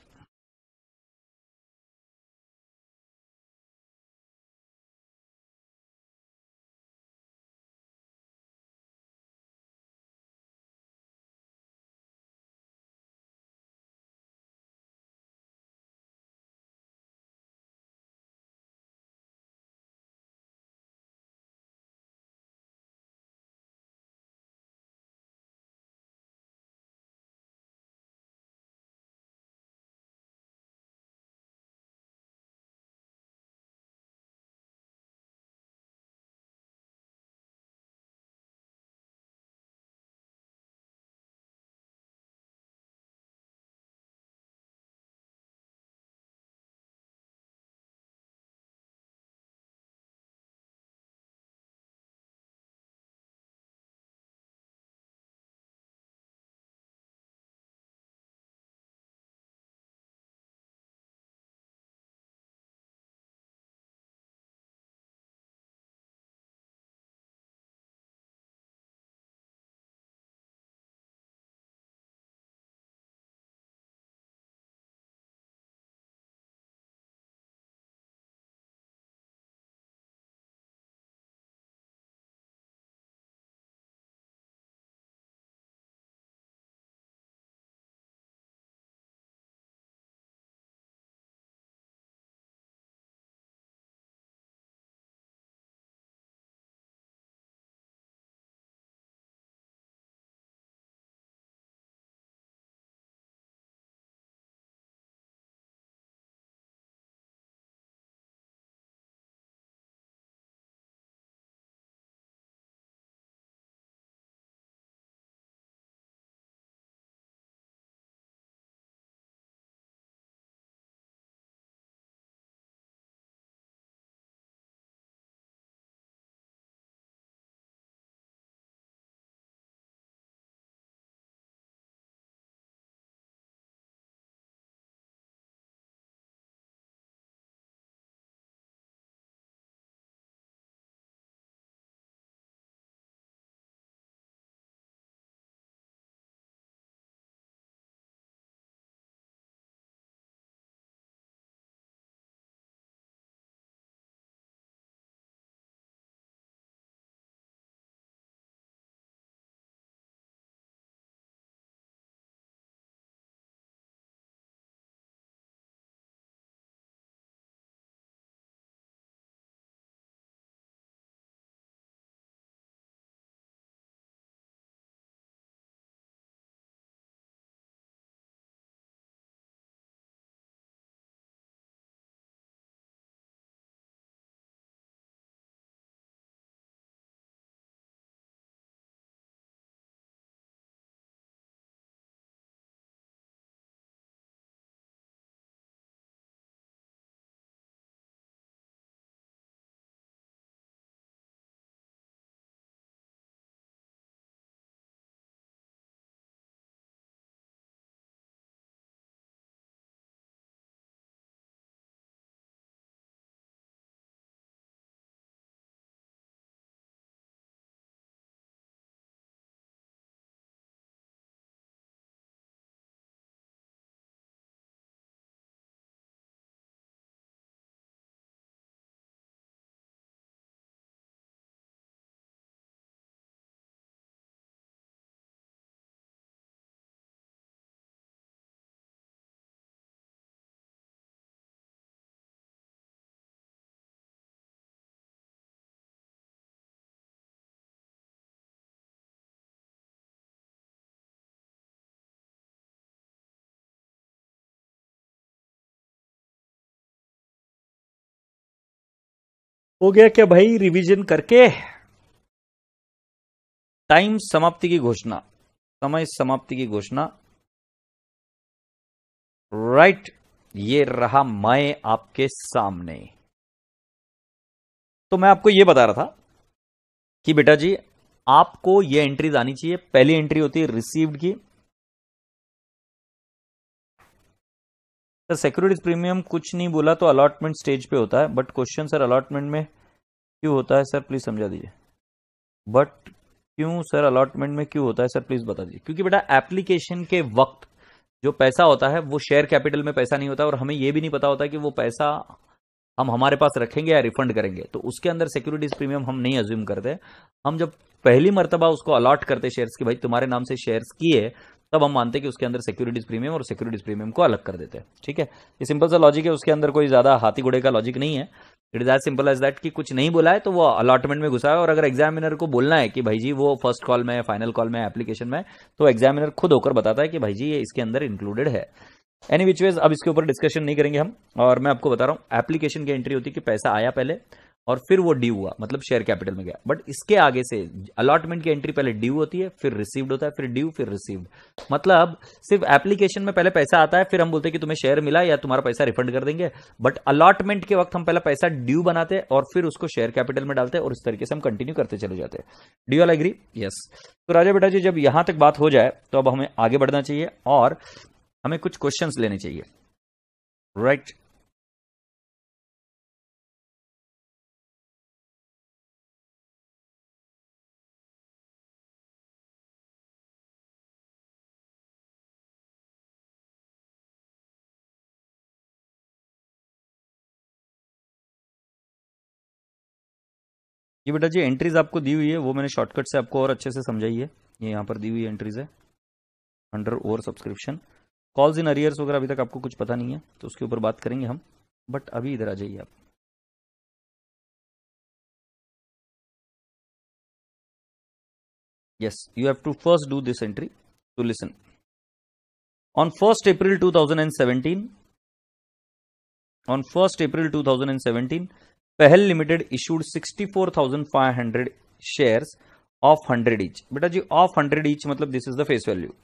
हो गया क्या भाई रिवीजन करके? टाइम समाप्ति की घोषणा, समय समाप्ति की घोषणा। राइट, ये रहा मैं आपके सामने। तो मैं आपको ये बता रहा था कि बेटा जी आपको ये एंट्रीज आनी चाहिए। पहली एंट्री होती है रिसीव्ड की। सर सिक्योरिटीज प्रीमियम कुछ नहीं बोला तो अलॉटमेंट स्टेज पे होता है, बट क्वेश्चन सर अलॉटमेंट में क्यों होता है सर, प्लीज समझा दीजिए। बट क्यों सर अलॉटमेंट में क्यों होता है सर, प्लीज बता दीजिए। क्योंकि बेटा एप्लीकेशन के वक्त जो पैसा होता है वो शेयर कैपिटल में पैसा नहीं होता, और हमें ये भी नहीं पता होता कि वो पैसा हम हमारे पास रखेंगे या रिफंड करेंगे। तो उसके अंदर सिक्योरिटीज प्रीमियम हम नहीं अज्यूम करते। हम जब पहली मर्तबा उसको अलॉट करते शेयर्स की, भाई तुम्हारे नाम से शेयर्स किए, तब हम मानते कि उसके अंदर सिक्योरिटीज प्रीमियम और सिक्योरिटीज प्रीमियम को अलग कर देते हैं। ठीक है, ये सिंपल सा लॉजिक है, उसके अंदर कोई ज्यादा हाथी घोड़े का लॉजिक नहीं है। It is as simple as that कि कुछ नहीं बोला है तो वो अलॉटमेंट में घुसा है, और अगर एग्जामिनर को बोलना है कि भाई जी वो फर्स्ट कॉल में, फाइनल कॉल में, एप्लीकेशन में, तो एग्जामिनर खुद होकर बताता है कि भाई जी ये इसके अंदर इंक्लूडेड है। एनी विच वेज अब इसके ऊपर डिस्कशन नहीं करेंगे हम। और मैं आपको बता रहा हूं एप्लीकेशन की एंट्री होती है कि पैसा आया पहले और फिर वो ड्यू हुआ, मतलब शेयर कैपिटल में गया। बट इसके आगे से अलॉटमेंट की एंट्री पहले ड्यू होती है, फिर रिसीव्ड होता है, फिर ड्यू, फिर रिसीव्ड। मतलब सिर्फ एप्लीकेशन में पहले पैसा आता है, फिर हम बोलते हैं कि तुम्हें शेयर मिला या तुम्हारा पैसा रिफंड कर देंगे। बट अलॉटमेंट के वक्त हम पहले पैसा ड्यू बनाते हैं और फिर उसको शेयर कैपिटल में डालते हैं, और इस तरीके से हम कंटिन्यू करते चले जाते हैं। Do you all agree? Yes. तो राजा बेटा जी जब यहां तक बात हो जाए तो अब हमें आगे बढ़ना चाहिए और हमें कुछ क्वेश्चंस लेने चाहिए। राइट, ये बेटा जी एंट्रीज आपको दी हुई है, वो मैंने शॉर्टकट से आपको और अच्छे से समझाई है। ये यहां पर दी हुई एंट्रीज है under over subscription. Calls in arrears वगैरह अभी तक आपको कुछ पता नहीं है तो उसके ऊपर बात करेंगे हम। बट अभी इधर आ जाइए आप। Yes, you have to first do this entry to listen. On 1st April 2017, on 1st April 2017, Pahal limited issued 64,500 shares of 100 each. बेटा जी ऑफ 100 ईच मतलब this is the face value.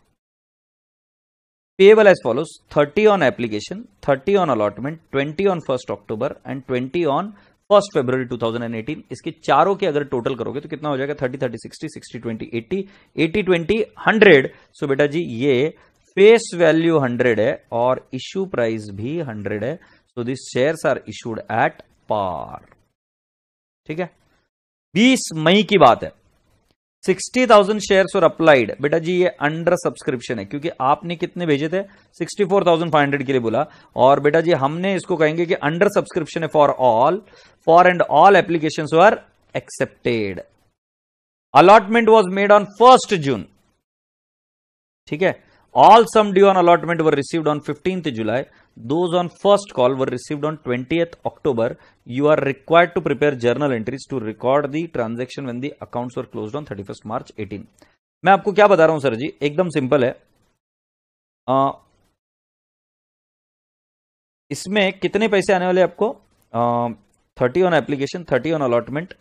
Payable as follows: 30 on application, 30 on allotment, 20 on 1st October and 20 on 1st February 2018। इसके चारों के अगर टोटल करोगे तो कितना हो जाएगा? 30 30 60 60 20 80 80 20 100। सो बेटा जी ये फेस वैल्यू 100 है और इश्यू प्राइस भी 100 है। So this shares are issued at par. ठीक है, 20 मई की बात है। 60,000 शेयर्स और अप्लाइड। बेटा जी ये अंडर सब्सक्रिप्शन है क्योंकि आपने कितने भेजे थे? 64,500 के लिए बोला। और बेटा जी हमने इसको कहेंगे कि अंडर सब्सक्रिप्शन है for and all applications were accepted. Allotment was made on 1st June। ठीक है, all sum due on allotment were received on 15th July. Those on first call were received on 20th October. You are required to prepare journal entries to record the transaction when the accounts were closed on 31st March 18। मैं आपको क्या बता रहा हूं सर जी, एकदम सिंपल है। इसमें कितने पैसे आने वाले आपको? 30 on application, 30 on allotment,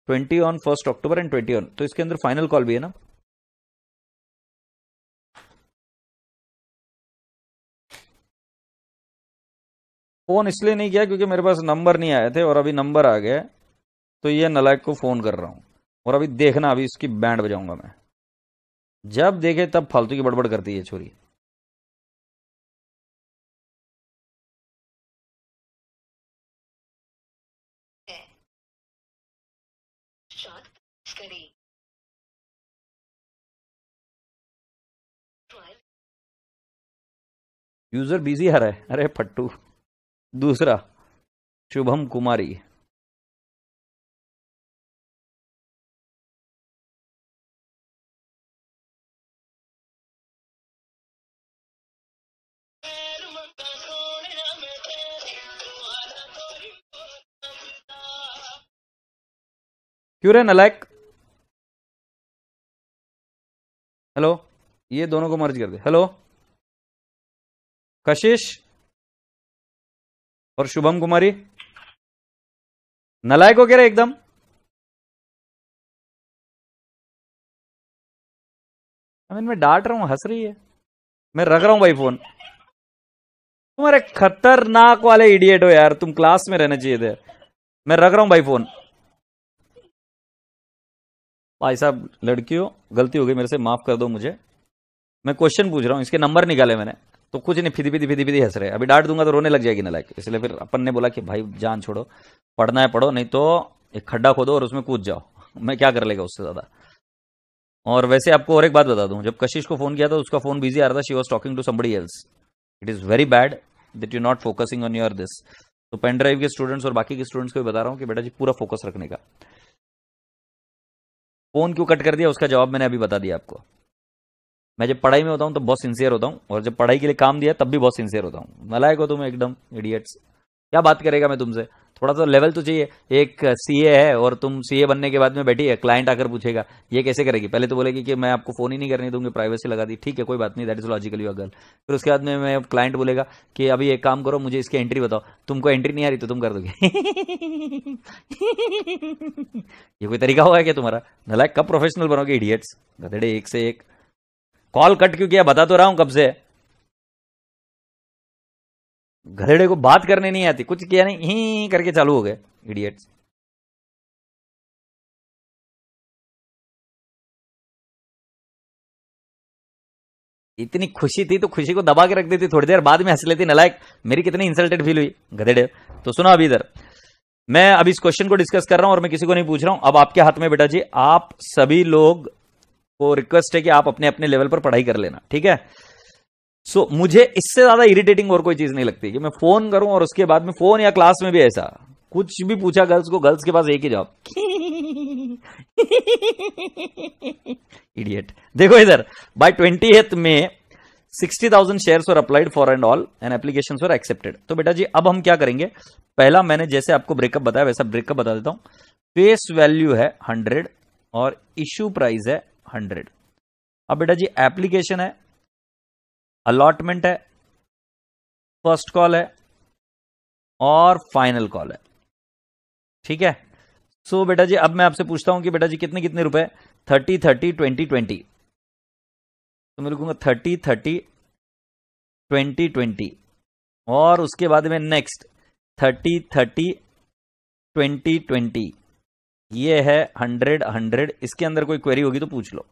20 on 1st October and 20 on, तो इसके अंदर फाइनल कॉल भी है ना। फोन इसलिए नहीं किया क्योंकि मेरे पास नंबर नहीं आए थे और अभी नंबर आ गया, तो ये नलायक को फोन कर रहा हूं। और अभी देखना, अभी इसकी बैंड बजाऊंगा मैं। जब देखे तब फालतू की बड़बड़ करती है छोरी। यूजर बिजी आ रहा है, अरे फट्टू। दूसरा शुभम कुमारी। क्यों रे नलायक? हेलो, ये दोनों को मर्ज कर दे। हेलो कशिश और शुभम कुमारी। नलायक हो क्या रे एकदम? मैं डांट रहा हूं, हंस रही है। मैं रख रहा हूं भाई फोन। तुम्हारे खतरनाक वाले इडियट हो यार, तुम क्लास में रहने चाहिए थे। मैं रख रहा हूं भाई फोन। भाई साहब लड़कियों, गलती हो गई मेरे से, माफ कर दो मुझे। मैं क्वेश्चन पूछ रहा हूं, इसके नंबर निकाले मैंने, तो कुछ नहीं, फिदी फिदी फिदी फिदी हंस रहे। अभी डांट दूंगा तो रोने लग जाएगी ना, लाइक, इसलिए फिर अपन ने बोला कि भाई जान छोड़ो, पढ़ना है पढ़ो, नहीं तो एक खड्डा खोदो और उसमें कूद जाओ। मैं क्या कर लेगा उससे ज्यादा। और वैसे आपको और एक बात बता दूं, जब कशिश को फोन किया था उसका फोन बिजी आ रहा था, she was talking to somebody else. It is very bad that you not focusing on your this. तो पेन ड्राइव के स्टूडेंट्स और बाकी के स्टूडेंट्स को भी बता रहा हूं कि बेटा जी पूरा फोकस रखने का। फोन क्यों कट कर दिया उसका जवाब मैंने अभी बता दिया आपको। मैं जब पढ़ाई में होता हूं तो बहुत सिंसियर होता हूं, और जब पढ़ाई के लिए काम दिया तब भी बहुत सिंसियर होता हूं। नलायक हो तुम एकदम, इडियट्स। क्या बात करेगा मैं तुमसे? थोड़ा सा लेवल तो चाहिए। एक सीए है और तुम सीए बनने के बाद में बैठी है, क्लाइंट आकर पूछेगा ये कैसे करेगी, पहले तो बोलेगी कि मैं आपको फोन ही नहीं करने दूंगी, प्राइवेसी लगा दी, ठीक है कोई बात नहीं, that is logical you girl. फिर उसके बाद में मैं क्लाइंट बोलेगा कि अभी एक काम करो, मुझे इसकी एंट्री बताओ, तुमको एंट्री नहीं आ रही तो तुम कर दोगे। ये कोई तरीका होगा क्या तुम्हारा? नलायक, कब प्रोफेशनल बनोगे इडियट्स, गधेड़े एक से एक। कॉल कट क्यों किया बता तो रहा हूं कब से। गधेड़े को बात करने नहीं आती, कुछ किया नहीं, ही करके चालू हो गए इडियट्स। इतनी खुशी थी तो खुशी को दबा के रख देती, थोड़ी देर बाद में हंस लेती नलायक। मेरी कितनी इंसल्टेड फील हुई गधेड़े। तो सुनो अभी इधर, मैं अभी इस क्वेश्चन को डिस्कस कर रहा हूं और मैं किसी को नहीं पूछ रहा हूं, अब आपके हाथ में बेटा जी, आप सभी लोग को रिक्वेस्ट है कि आप अपने अपने लेवल पर पढ़ाई कर लेना, ठीक है। मुझे इससे ज्यादा इरिटेटिंग और कोई चीज नहीं लगती कि मैं फोन करूं और उसके बाद में फोन या क्लास में भी ऐसा कुछ भी पूछा गर्ल्स को, गर्ल्स के पास एक ही जवाब, इडियट। देखो इधर, बाय 20th में 60,000 shares were applied for and all and application were accepted. तो बेटा जी अब हम क्या करेंगे, पहला मैंने जैसे आपको ब्रेकअप बताया वैसा ब्रेकअप बता देता हूं। फेस वैल्यू है 100 और इश्यू प्राइस है 100। अब बेटा जी एप्लीकेशन है, अलॉटमेंट है, फर्स्ट कॉल है और फाइनल कॉल है, ठीक है। बेटा जी अब मैं आपसे पूछता हूं कि बेटा जी कितने कितने रुपए, 30 30 20 20। तो मैं लिखूंगा 30 30 20 20 और उसके बाद में नेक्स्ट 30 30 20 20। ये है 100 100। इसके अंदर कोई क्वेरी होगी तो पूछ लो,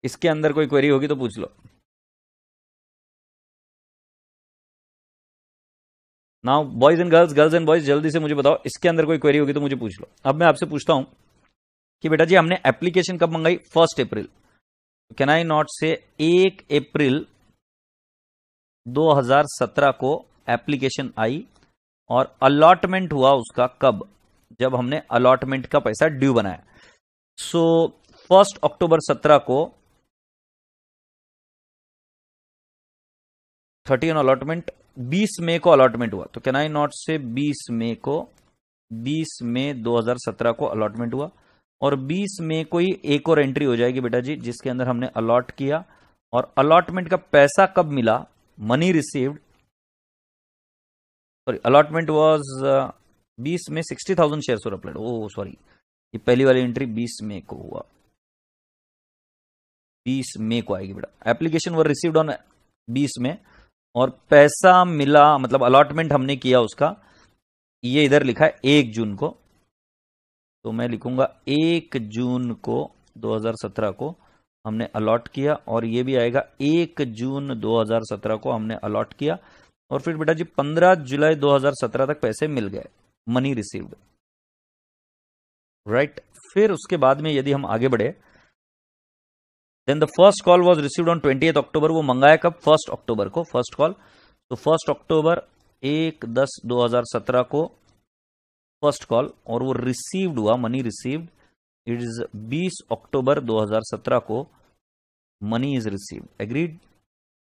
इसके अंदर कोई क्वेरी होगी तो पूछ लो। Now boys and girls, girls and boys, जल्दी से मुझे बताओ, इसके अंदर कोई क्वेरी होगी तो मुझे पूछ लो। अब मैं आपसे पूछता हूं कि बेटा जी हमने एप्लीकेशन कब मंगाई, 1 अप्रैल। कैन आई नॉट से 1 अप्रैल 2017 को एप्लीकेशन आई और अलॉटमेंट हुआ उसका कब, जब हमने अलॉटमेंट का पैसा ड्यू बनाया। 1 अक्टूबर 17 को 30 अलॉटमेंट, 20 मई को अलॉटमेंट हुआ। तो कैन आई नॉट से 20 मई को, 20 मई 2017 को अलॉटमेंट हुआ और 20 मई को ही एक और एंट्री हो जाएगी बेटा जी जिसके अंदर हमने अलॉट किया और अलॉटमेंट का पैसा कब मिला, money received, sorry allotment was 20 में 60,000 shares were applied. Oh sorry, ये पहली वाली एंट्री 20 मई को हुआ, 20 मई को आएगी बेटा। एप्लीकेशन वर रिसीव्ड ऑन 20 में और पैसा मिला, मतलब अलॉटमेंट हमने किया उसका, ये इधर लिखा है 1 जून को। तो मैं लिखूंगा 1 जून को 2017 को हमने अलॉट किया और ये भी आएगा 1 जून 2017 को हमने अलॉट किया और फिर बेटा जी 15 जुलाई 2017 तक पैसे मिल गए, मनी रिसीव्ड, राइट। फिर उसके बाद में यदि हम आगे बढ़े, then the first call was received on 20 October. वो मंगाया कब, 1 अक्टूबर को फर्स्ट कॉल। तो 1 अक्टूबर 1/10/2017 को फर्स्ट कॉल और वो रिसीव्ड हुआ, मनी रिसीव्ड, इट इज 20 अक्टूबर 2017 को मनी इज रिसीव्ड, एग्रीड।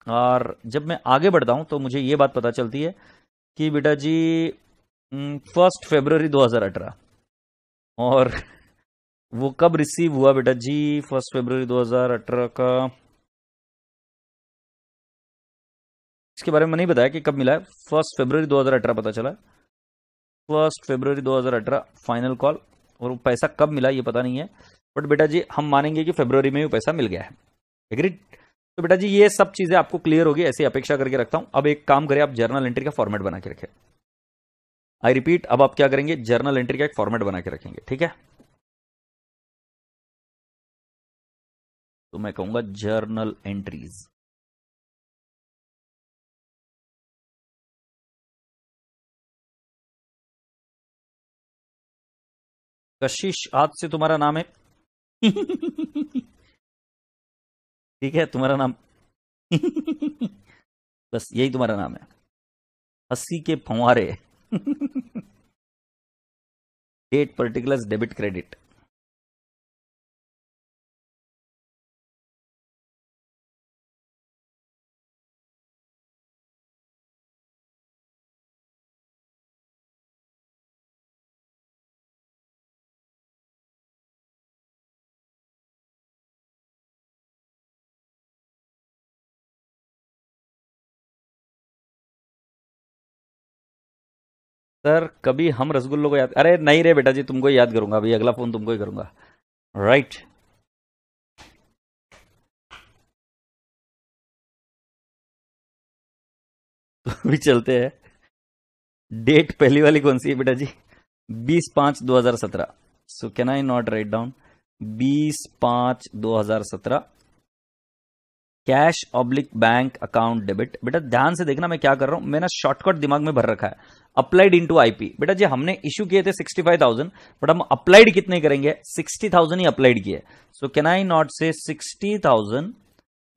और जब मैं आगे बढ़ता हूं तो मुझे ये बात पता चलती है कि बेटा जी 1 फरवरी 2018 और वो कब रिसीव हुआ बेटा जी, 1 फरवरी 2018 का, इसके बारे में नहीं बताया कि कब मिला है। 1 फरवरी 2018 पता चला। 1 फरवरी 2018 फाइनल कॉल। और वो पैसा कब मिला ये पता नहीं है, बट बेटा जी हम मानेंगे कि फरवरी में ही पैसा मिल गया है। एग्रीड? तो बेटा जी ये सब चीजें आपको क्लियर होगी, ऐसी अपेक्षा करके रखता हूं। अब एक काम करें, आप जर्नल एंट्री का फॉर्मेट बना के रखें। आई रिपीट, अब आप क्या करेंगे, जर्नल एंट्री का एक फॉर्मेट बना के रखेंगे, ठीक है? तो मैं कहूंगा जर्नल एंट्रीज। कशिश, आज से तुम्हारा नाम है ठीक है, तुम्हारा नाम बस यही तुम्हारा नाम है, हंसी के फंवारे date particulars debit credit. Sir कभी हम रसगुल्लों को याद, अरे नहीं रे बेटा जी, तुमको याद करूंगा, अभी अगला फोन तुमको ही करूंगा, राइट? तो अभी चलते हैं। डेट पहली वाली कौन सी है बेटा जी? 20/5/2017। सो can I not write down 20/5/2017 cash oblique bank account debit. बेटा ध्यान से देखना मैं क्या कर रहा हूं, मैंने शॉर्टकट दिमाग में भर रखा है, अप्लाइड इनटू आईपी। बेटा जी हमने इश्यू किए थे 65,000, बट हम अप्लाइड कितने करेंगे, 60,000 ही अप्लाइड किए। सो कैन आई नॉट से 60,000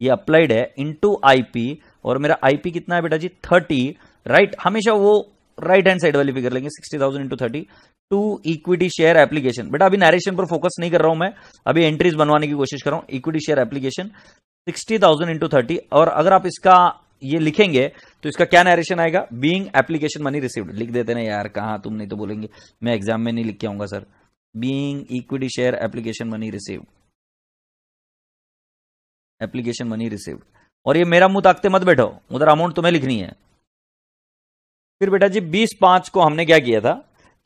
ये अप्लाइड है इनटू आईपी, और मेरा आईपी कितना है बेटा जी 30, राइट? हमेशा वो राइट हैंड साइड वाली फिगर लेंगे, 60,000 into 30 to equity share application. बेटा अभी नरेशन पर फोकस नहीं कर रहा हूं मैं, अभी एंट्रीज बनवाने की कोशिश कर रहा हूं। इक्विटी शेयर एप्लीकेशन 60,000 इंटू 30, और अगर आप इसका ये लिखेंगे तो इसका क्या नरेशन आएगा, बीइंग एप्लीकेशन मनी रिसीव्ड। लिख देते ना यार, कहां तुम, नहीं तो बोलेंगे मैं एग्जाम में नहीं लिख के आऊंगा sir. Being equity share application money received, application money received. और ये मेरा मुंह ताकते मत बैठो, उधर अमाउंट तुम्हें लिखनी है। फिर बेटा जी 20/5 को हमने क्या किया था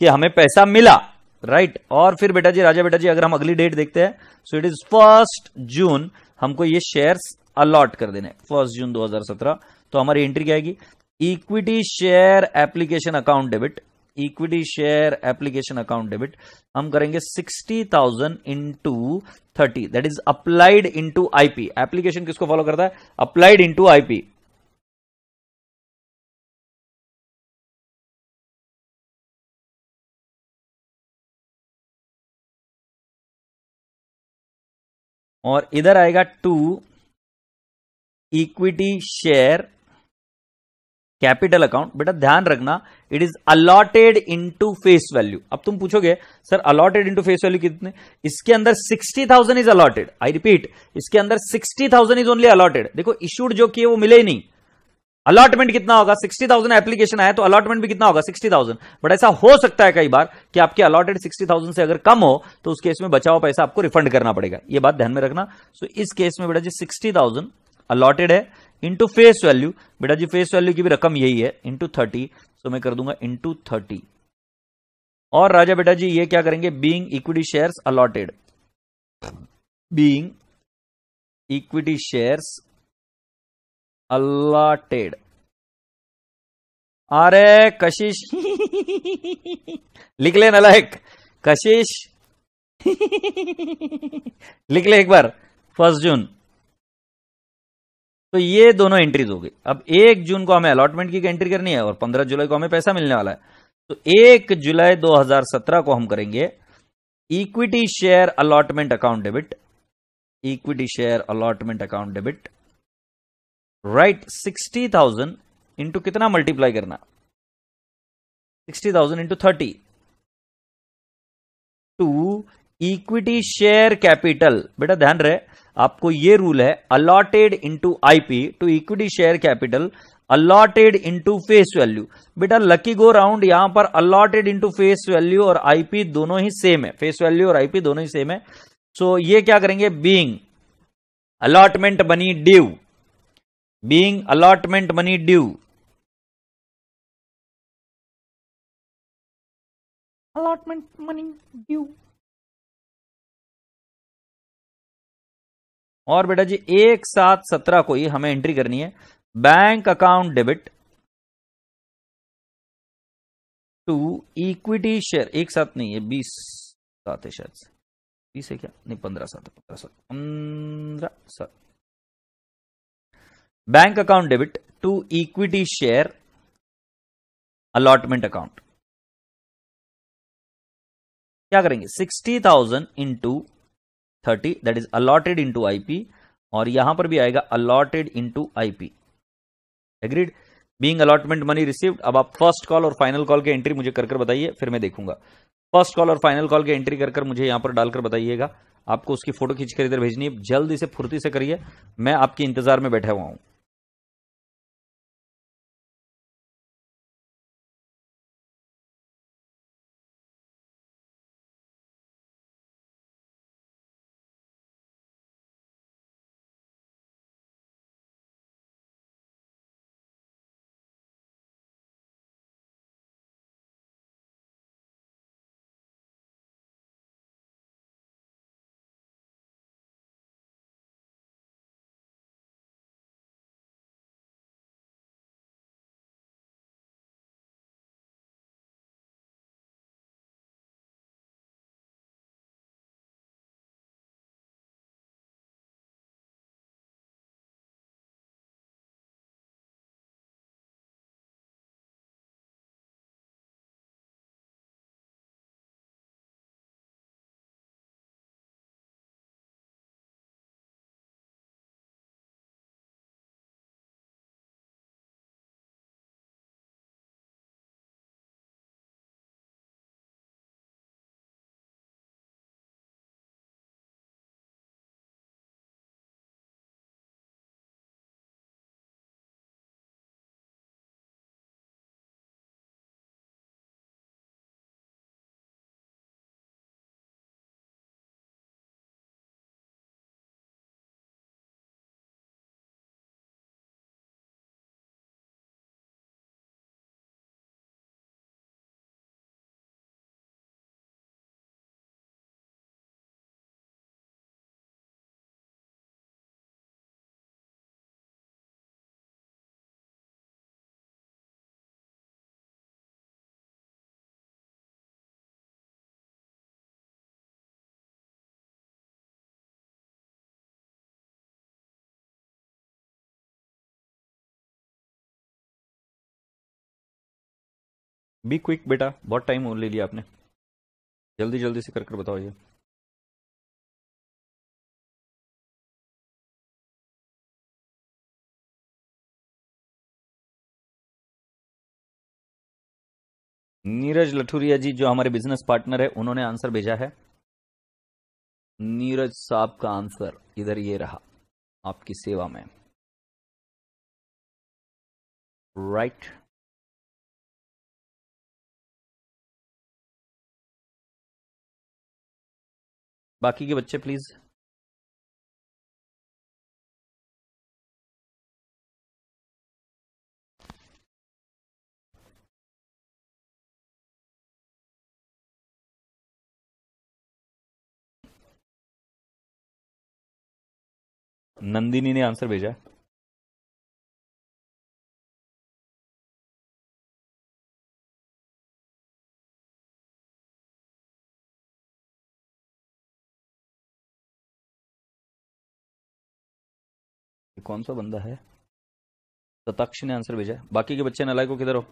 कि हमें पैसा मिला, राइट? और फिर बेटा जी राजा बेटा जी अगर हम अगली डेट देखते हैं, सो इट इज 1 जून, हमको ये शेयर्स अलॉट कर देने 1 जून 2017। तो हमारी एंट्री क्या आएगी, equity share application account debit, equity share application account debit हम करेंगे 60,000 into 30, that is applied into IP. Application किसको फॉलो करता है, अप्लाइड इंटू आईपी। और इधर आएगा to equity share capital account. बेटा ध्यान रखना, it is allotted into face value. अब तुम पूछोगे sir allotted into face value कितने, इसके अंदर 60,000 इज अलॉटेड। आई रिपीट, इसके अंदर 60,000 इज ओनली अलॉटेड। देखो इशूड जो किए वो मिले ही नहीं, अलॉटमेंट कितना होगा, 60,000 एप्लीकेशन आया तो अलॉटमेंट भी कितना होगा 60,000। बट ऐसा हो सकता है कई बार कि आपके अलॉटेड 60,000 से अगर कम हो तो उस केस में बचा हुआ पैसा आपको रिफंड करना पड़ेगा, ये बात ध्यान में रखना। सो इस केस में बेटा जी 60,000 अलॉटेड है इंटू फेस वैल्यू। बेटा जी फेस वैल्यू की भी रकम यही है इंटू 30, सो मैं कर दूंगा इंटू 30। और राजा बेटा जी ये क्या करेंगे, being equity shares allotted, being equity shares allotted. अरे कशिश लिख ले नालायक, कशिश लिख ले एक बार 1 जून। तो ये दोनों एंट्रीज हो गई। अब 1 जून को हमें अलॉटमेंट की एंट्री करनी है और 15 जुलाई को हमें पैसा मिलने वाला है। तो 1 जुलाई 2017 को हम करेंगे equity share allotment account debit, equity share allotment account debit, right? 60,000 into कितना मल्टीप्लाई करना, 60,000 into 30 to equity share capital. बेटा ध्यान रहे आपको ये रूल है, allotted into IP to equity share capital allotted into face value. बेटा लकी गो राउंड, यहां पर अलॉटेड इंटू फेस वैल्यू और आईपी दोनों ही सेम है, फेस वैल्यू और आईपी दोनों ही सेम है। सो ये क्या करेंगे, being allotment money due, being allotment money due allotment money due. और बेटा जी 1/7/17 को ही हमें एंट्री करनी है। Bank account debit to equity share, एक साथ नहीं है, 20/7 है शायद से, 20 है क्या, नहीं 15/7, 15/7। Bank account debit to equity share allotment account. क्या करेंगे, 60,000 into 30 that is allotted into IP, और यहां पर भी आएगा allotted into IP. Agreed. Being allotment money received. अब आप फर्स्ट कॉल और फाइनल कॉल के एंट्री मुझे कर बताइए, फिर मैं देखूंगा। फर्स्ट कॉल और फाइनल कॉल के एंट्री कर मुझे यहां पर डालकर बताइएगा। आपको उसकी फोटो खींचकर इधर भेजनी है, जल्दी से फुर्ती से करिए, मैं आपके इंतजार में बैठा हुआ हूं। बी क्विक बेटा, बहुत टाइम ले लिया आपने, जल्दी जल्दी से कर बताओ ये। नीरज लठुरिया जी जो हमारे बिजनेस पार्टनर है, उन्होंने आंसर भेजा है। नीरज साहब का आंसर इधर ये रहा, आपकी सेवा में। राइट। बाकी के बच्चे प्लीज। नंदिनी ने आंसर भेजा है। कौन सा बंदा है, तताक्ष ने आंसर भेजा है। बाकी के बच्चे नालायक को किधर हो।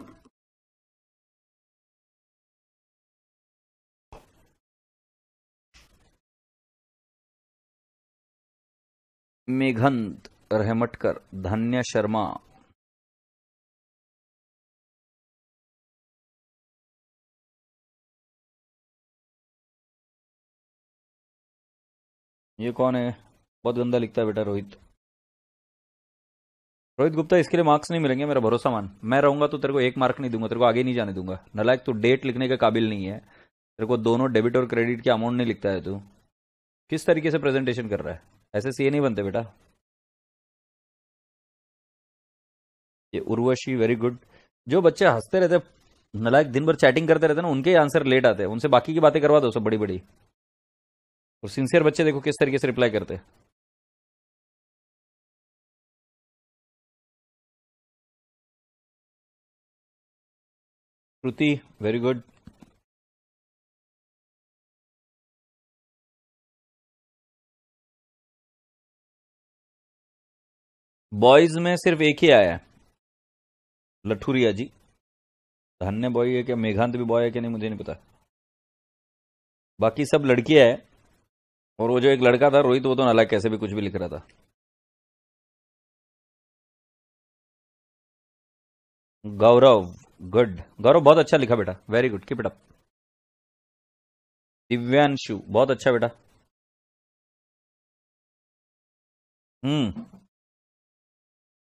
मेघंत रहमटकर, धन्य शर्मा, ये कौन है, बहुत गंदा लिखता है बेटा, रोहित। रोहित गुप्ता, इसके लिए मार्क्स नहीं मिलेंगे, मेरा भरोसा मान। मैं रहूंगा तो तेरे को 1 मार्क नहीं दूंगा, तेरे को आगे नहीं जाने दूंगा। नालायक, तू डेट लिखने के काबिल नहीं है, तेरे को दोनों डेबिट और क्रेडिट के अमाउंट नहीं लिखता है। तू किस तरीके से प्रेजेंटेशन कर रहा है, ऐसे सीए नहीं बनते बेटा। ये उर्वशी वेरी गुड। जो बच्चे हंसते रहते नालायक दिन भर चैटिंग करते रहते हैं ना, उनके आंसर लेट आते हैं, उनसे बाकी की बातें करवा दो सब बड़ी बड़ी। और सिंसियर बच्चे देखो किस तरीके से रिप्लाई करते हैं। श्रुति वेरी गुड। बॉयज में सिर्फ एक ही आया है, लठुरिया जी। धन्य बॉय है क्या, मेघांत भी बॉय है क्या नहीं मुझे नहीं पता, बाकी सब लड़कियां है। और वो जो एक लड़का था रोहित, वो तो नालायक कैसे भी कुछ भी लिख रहा था। गौरव गुड, गौरव बहुत अच्छा लिखा बेटा, very good, keep it up. Divyanshu बहुत अच्छा बेटा।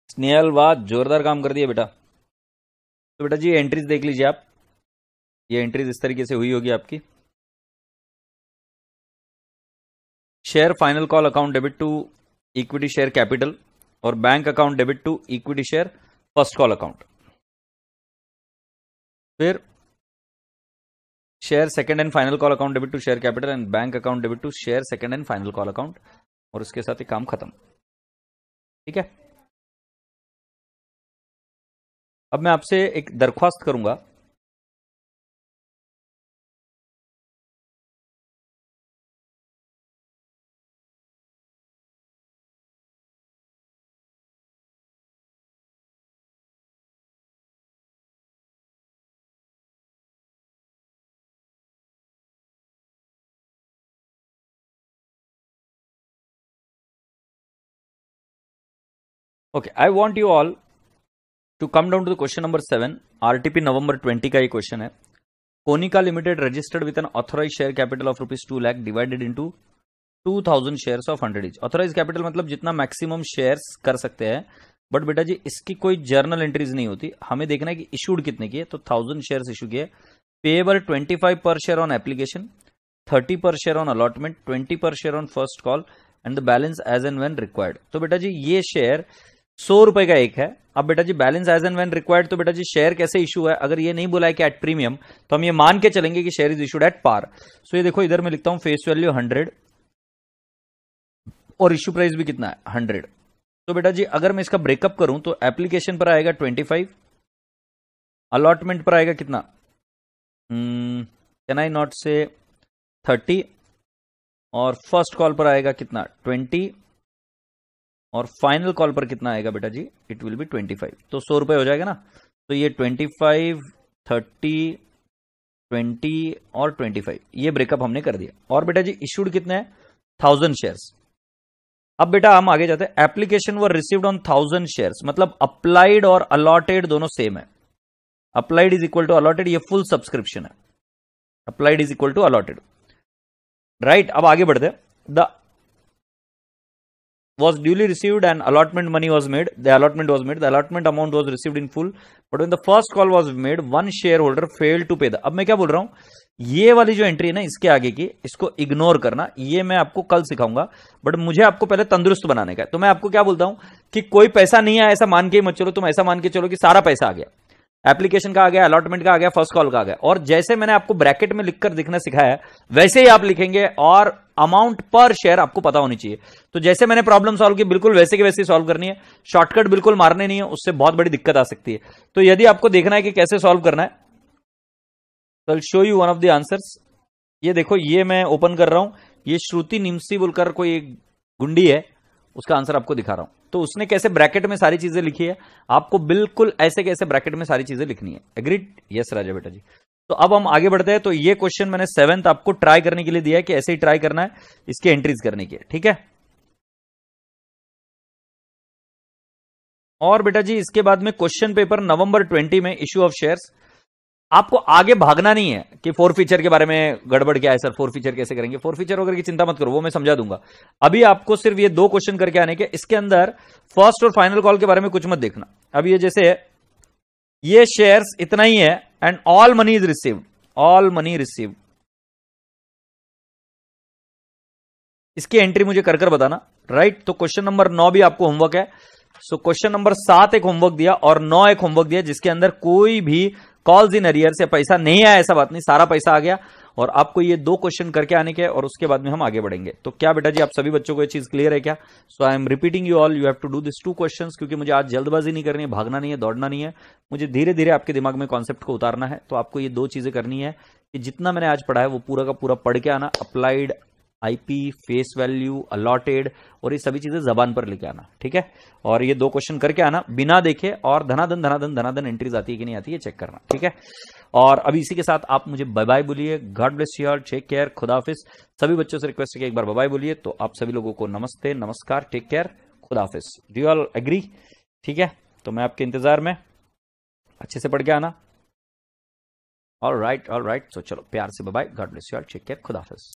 स्नेहल वाह, जोरदार काम कर दिया बेटा। तो बेटा जी एंट्रीज देख लीजिए आप, ये एंट्रीज इस तरीके से हुई होगी आपकी। Share final call account debit to equity share capital, और bank account debit to equity share first call account. फिर share second and final call account debit to share capital and bank account debit to share second and final call account, और उसके साथ ही काम खत्म। ठीक है, अब मैं आपसे एक दरख्वास्त करूंगा। Okay, I want you all to come down to the question number 7, RTP November 20 का ये क्वेश्चन है। Konika limited registered with an authorise share capital of ₹2 lakh divided into 2000 shares of 100 each. Authorise capital मतलब जितना मैक्सिमम शेयर्स कर सकते हैं, बट बेटा जी इसकी कोई जर्नल एंट्रीज नहीं होती, हमें देखना है कि इशूड कितने की है। तो 1000 शेयर्स इशू किए, पेएबल 25 पर शेयर ऑन एप्लीकेशन, 30 पर शेयर ऑन अलॉटमेंट, 20 पर share on first call and the balance as and when required. तो बेटा जी ये शेयर 100 रुपए का एक है। अब बेटा जी balance as and when required, तो बेटा जी शेयर कैसे इशू है, अगर ये नहीं बोला है कि एट प्रीमियम, तो हम ये मान के चलेंगे कि share is issued at par. So ये देखो इधर मैं लिखता हूं फेस वैल्यू 100 और इशू प्राइस भी कितना है 100। तो बेटा जी अगर मैं इसका ब्रेकअप करूं तो एप्लीकेशन पर आएगा 25, अलॉटमेंट पर आएगा कितना, कैन आई नॉट से 30, और फर्स्ट कॉल पर आएगा कितना 20, और फाइनल कॉल पर कितना आएगा बेटा जी, इट विल बी 25। तो 100 रुपए हो जाएगा ना। तो ये 25, 30, 20 और 25 ये ब्रेकअप हमने कर दिया। और बेटा जी इशूड कितने हैं 1000 शेयर्स। अब बेटा हम आगे जाते हैं। Application were received on 1000 shares, मतलब अप्लाइड और अलॉटेड दोनों सेम है। Applied is equal to allotted, ये फुल सब्सक्रिप्शन है। Applied is equal to allotted, right. अब आगे बढ़ते हैं। The was duly received and allotment money was made, the allotment was made, the allotment amount was received in full, but when the first call was made one shareholder failed to pay the। अब मैं क्या बोल रहा हूं, ये वाली जो एंट्री है ना इसके आगे की, इसको इग्नोर करना, ये मैं आपको कल सिखाऊंगा, बट मुझे आपको पहले तंदुरुस्त बनाने का है। तो मैं आपको क्या बोलता हूं कि कोई पैसा नहीं आया ऐसा मान के ही मत चलो, तुम ऐसा मान के चलो कि सारा पैसा आ गया, एप्लीकेशन का आ गया, अलॉटमेंट का आ गया, फर्स्ट कॉल का आ गया। और जैसे मैंने आपको ब्रैकेट में लिखकर दिखना सिखाया वैसे ही आप लिखेंगे, और अमाउंट पर शेयर आपको पता होनी चाहिए। तो जैसे मैंने प्रॉब्लम सॉल्व की बिल्कुल वैसे के वैसे सॉल्व करनी है, शॉर्टकट बिल्कुल मारने नहीं है, उससे बहुत बड़ी दिक्कत आ सकती है। तो यदि आपको देखना है कि कैसे सॉल्व करना है, तो I show you one of the answers. ये देखो, ये मैं ओपन कर रहा हूं, ये श्रुति निम्सी बोलकर कोई एक गुंडी है, उसका आंसर आपको दिखा रहा हूं। तो उसने कैसे ब्रैकेट में सारी चीजें लिखी है, आपको बिल्कुल ऐसे कैसे ब्रैकेट में सारी चीजें लिखनी है। एग्रीड? यस राजा बेटा जी। तो अब हम आगे बढ़ते हैं। तो ये क्वेश्चन मैंने 7th आपको ट्राई करने के लिए दिया है कि ऐसे ही ट्राई करना है, इसकी एंट्रीज करने की, ठीक है। और बेटा जी इसके बाद में क्वेश्चन पेपर नवंबर 20 में इश्यू ऑफ शेयर्स। आपको आगे भागना नहीं है कि फोर फीचर के बारे में गड़बड़ क्या है सर, फोर फीचर कैसे करेंगे, फोर फीचर वगैरह की चिंता मत करो, वो मैं समझा दूंगा। अभी आपको सिर्फ ये 2 क्वेश्चन करके आने के, इसके अंदर फर्स्ट और फाइनल कॉल के बारे में कुछ मत देखना। अब ये जैसे ये शेयर्स इतना ही है and all money is received, all money received, इसकी एंट्री मुझे कर कर बताना, राइट। तो क्वेश्चन नंबर 9 भी आपको होमवर्क है। सो क्वेश्चन नंबर 7 एक होमवर्क दिया और 9 एक होमवर्क दिया, जिसके अंदर कोई भी कॉल्स इन अरियर से पैसा नहीं आया ऐसा बात नहीं, सारा पैसा आ गया और आपको ये 2 क्वेश्चन करके आने के और उसके बाद में हम आगे बढ़ेंगे। तो क्या बेटा जी आप सभी बच्चों को ये चीज क्लियर है क्या? So I am repeating you all, you have to do this 2 questions, क्योंकि मुझे आज जल्दबाजी नहीं करनी है, भागना नहीं है, दौड़ना नहीं है, मुझे धीरे धीरे आपके दिमाग में कॉन्सेप्ट को उतारना है। तो आपको ये 2 चीजें करनी है कि जितना मैंने आज पढ़ा है वो पूरा का पूरा पढ़ के आना, applied, IP, face value, allotted और ये सभी चीजें जबान पर लेके आना, ठीक है। और ये 2 क्वेश्चन करके आना बिना देखे, और धनाधन धनाधन धनाधन एंट्रीज आती है कि नहीं आती है चेक करना, ठीक है। और अभी इसी के साथ आप मुझे बाय बाय बोलिए, God bless you all, take care, खुदा हाफिज। सभी बच्चों से रिक्वेस्ट है कि एक बार बाय बाय बोलिए। तो आप सभी लोगों को नमस्ते, नमस्कार, टेक केयर, खुदा हाफिज। Do you all agree? ठीक है, तो मैं आपके इंतजार में, अच्छे से पढ़ के आना। ऑल राइट, सो चलो प्यार से bye bye, God bless you all, take care, खुदा हाफिज।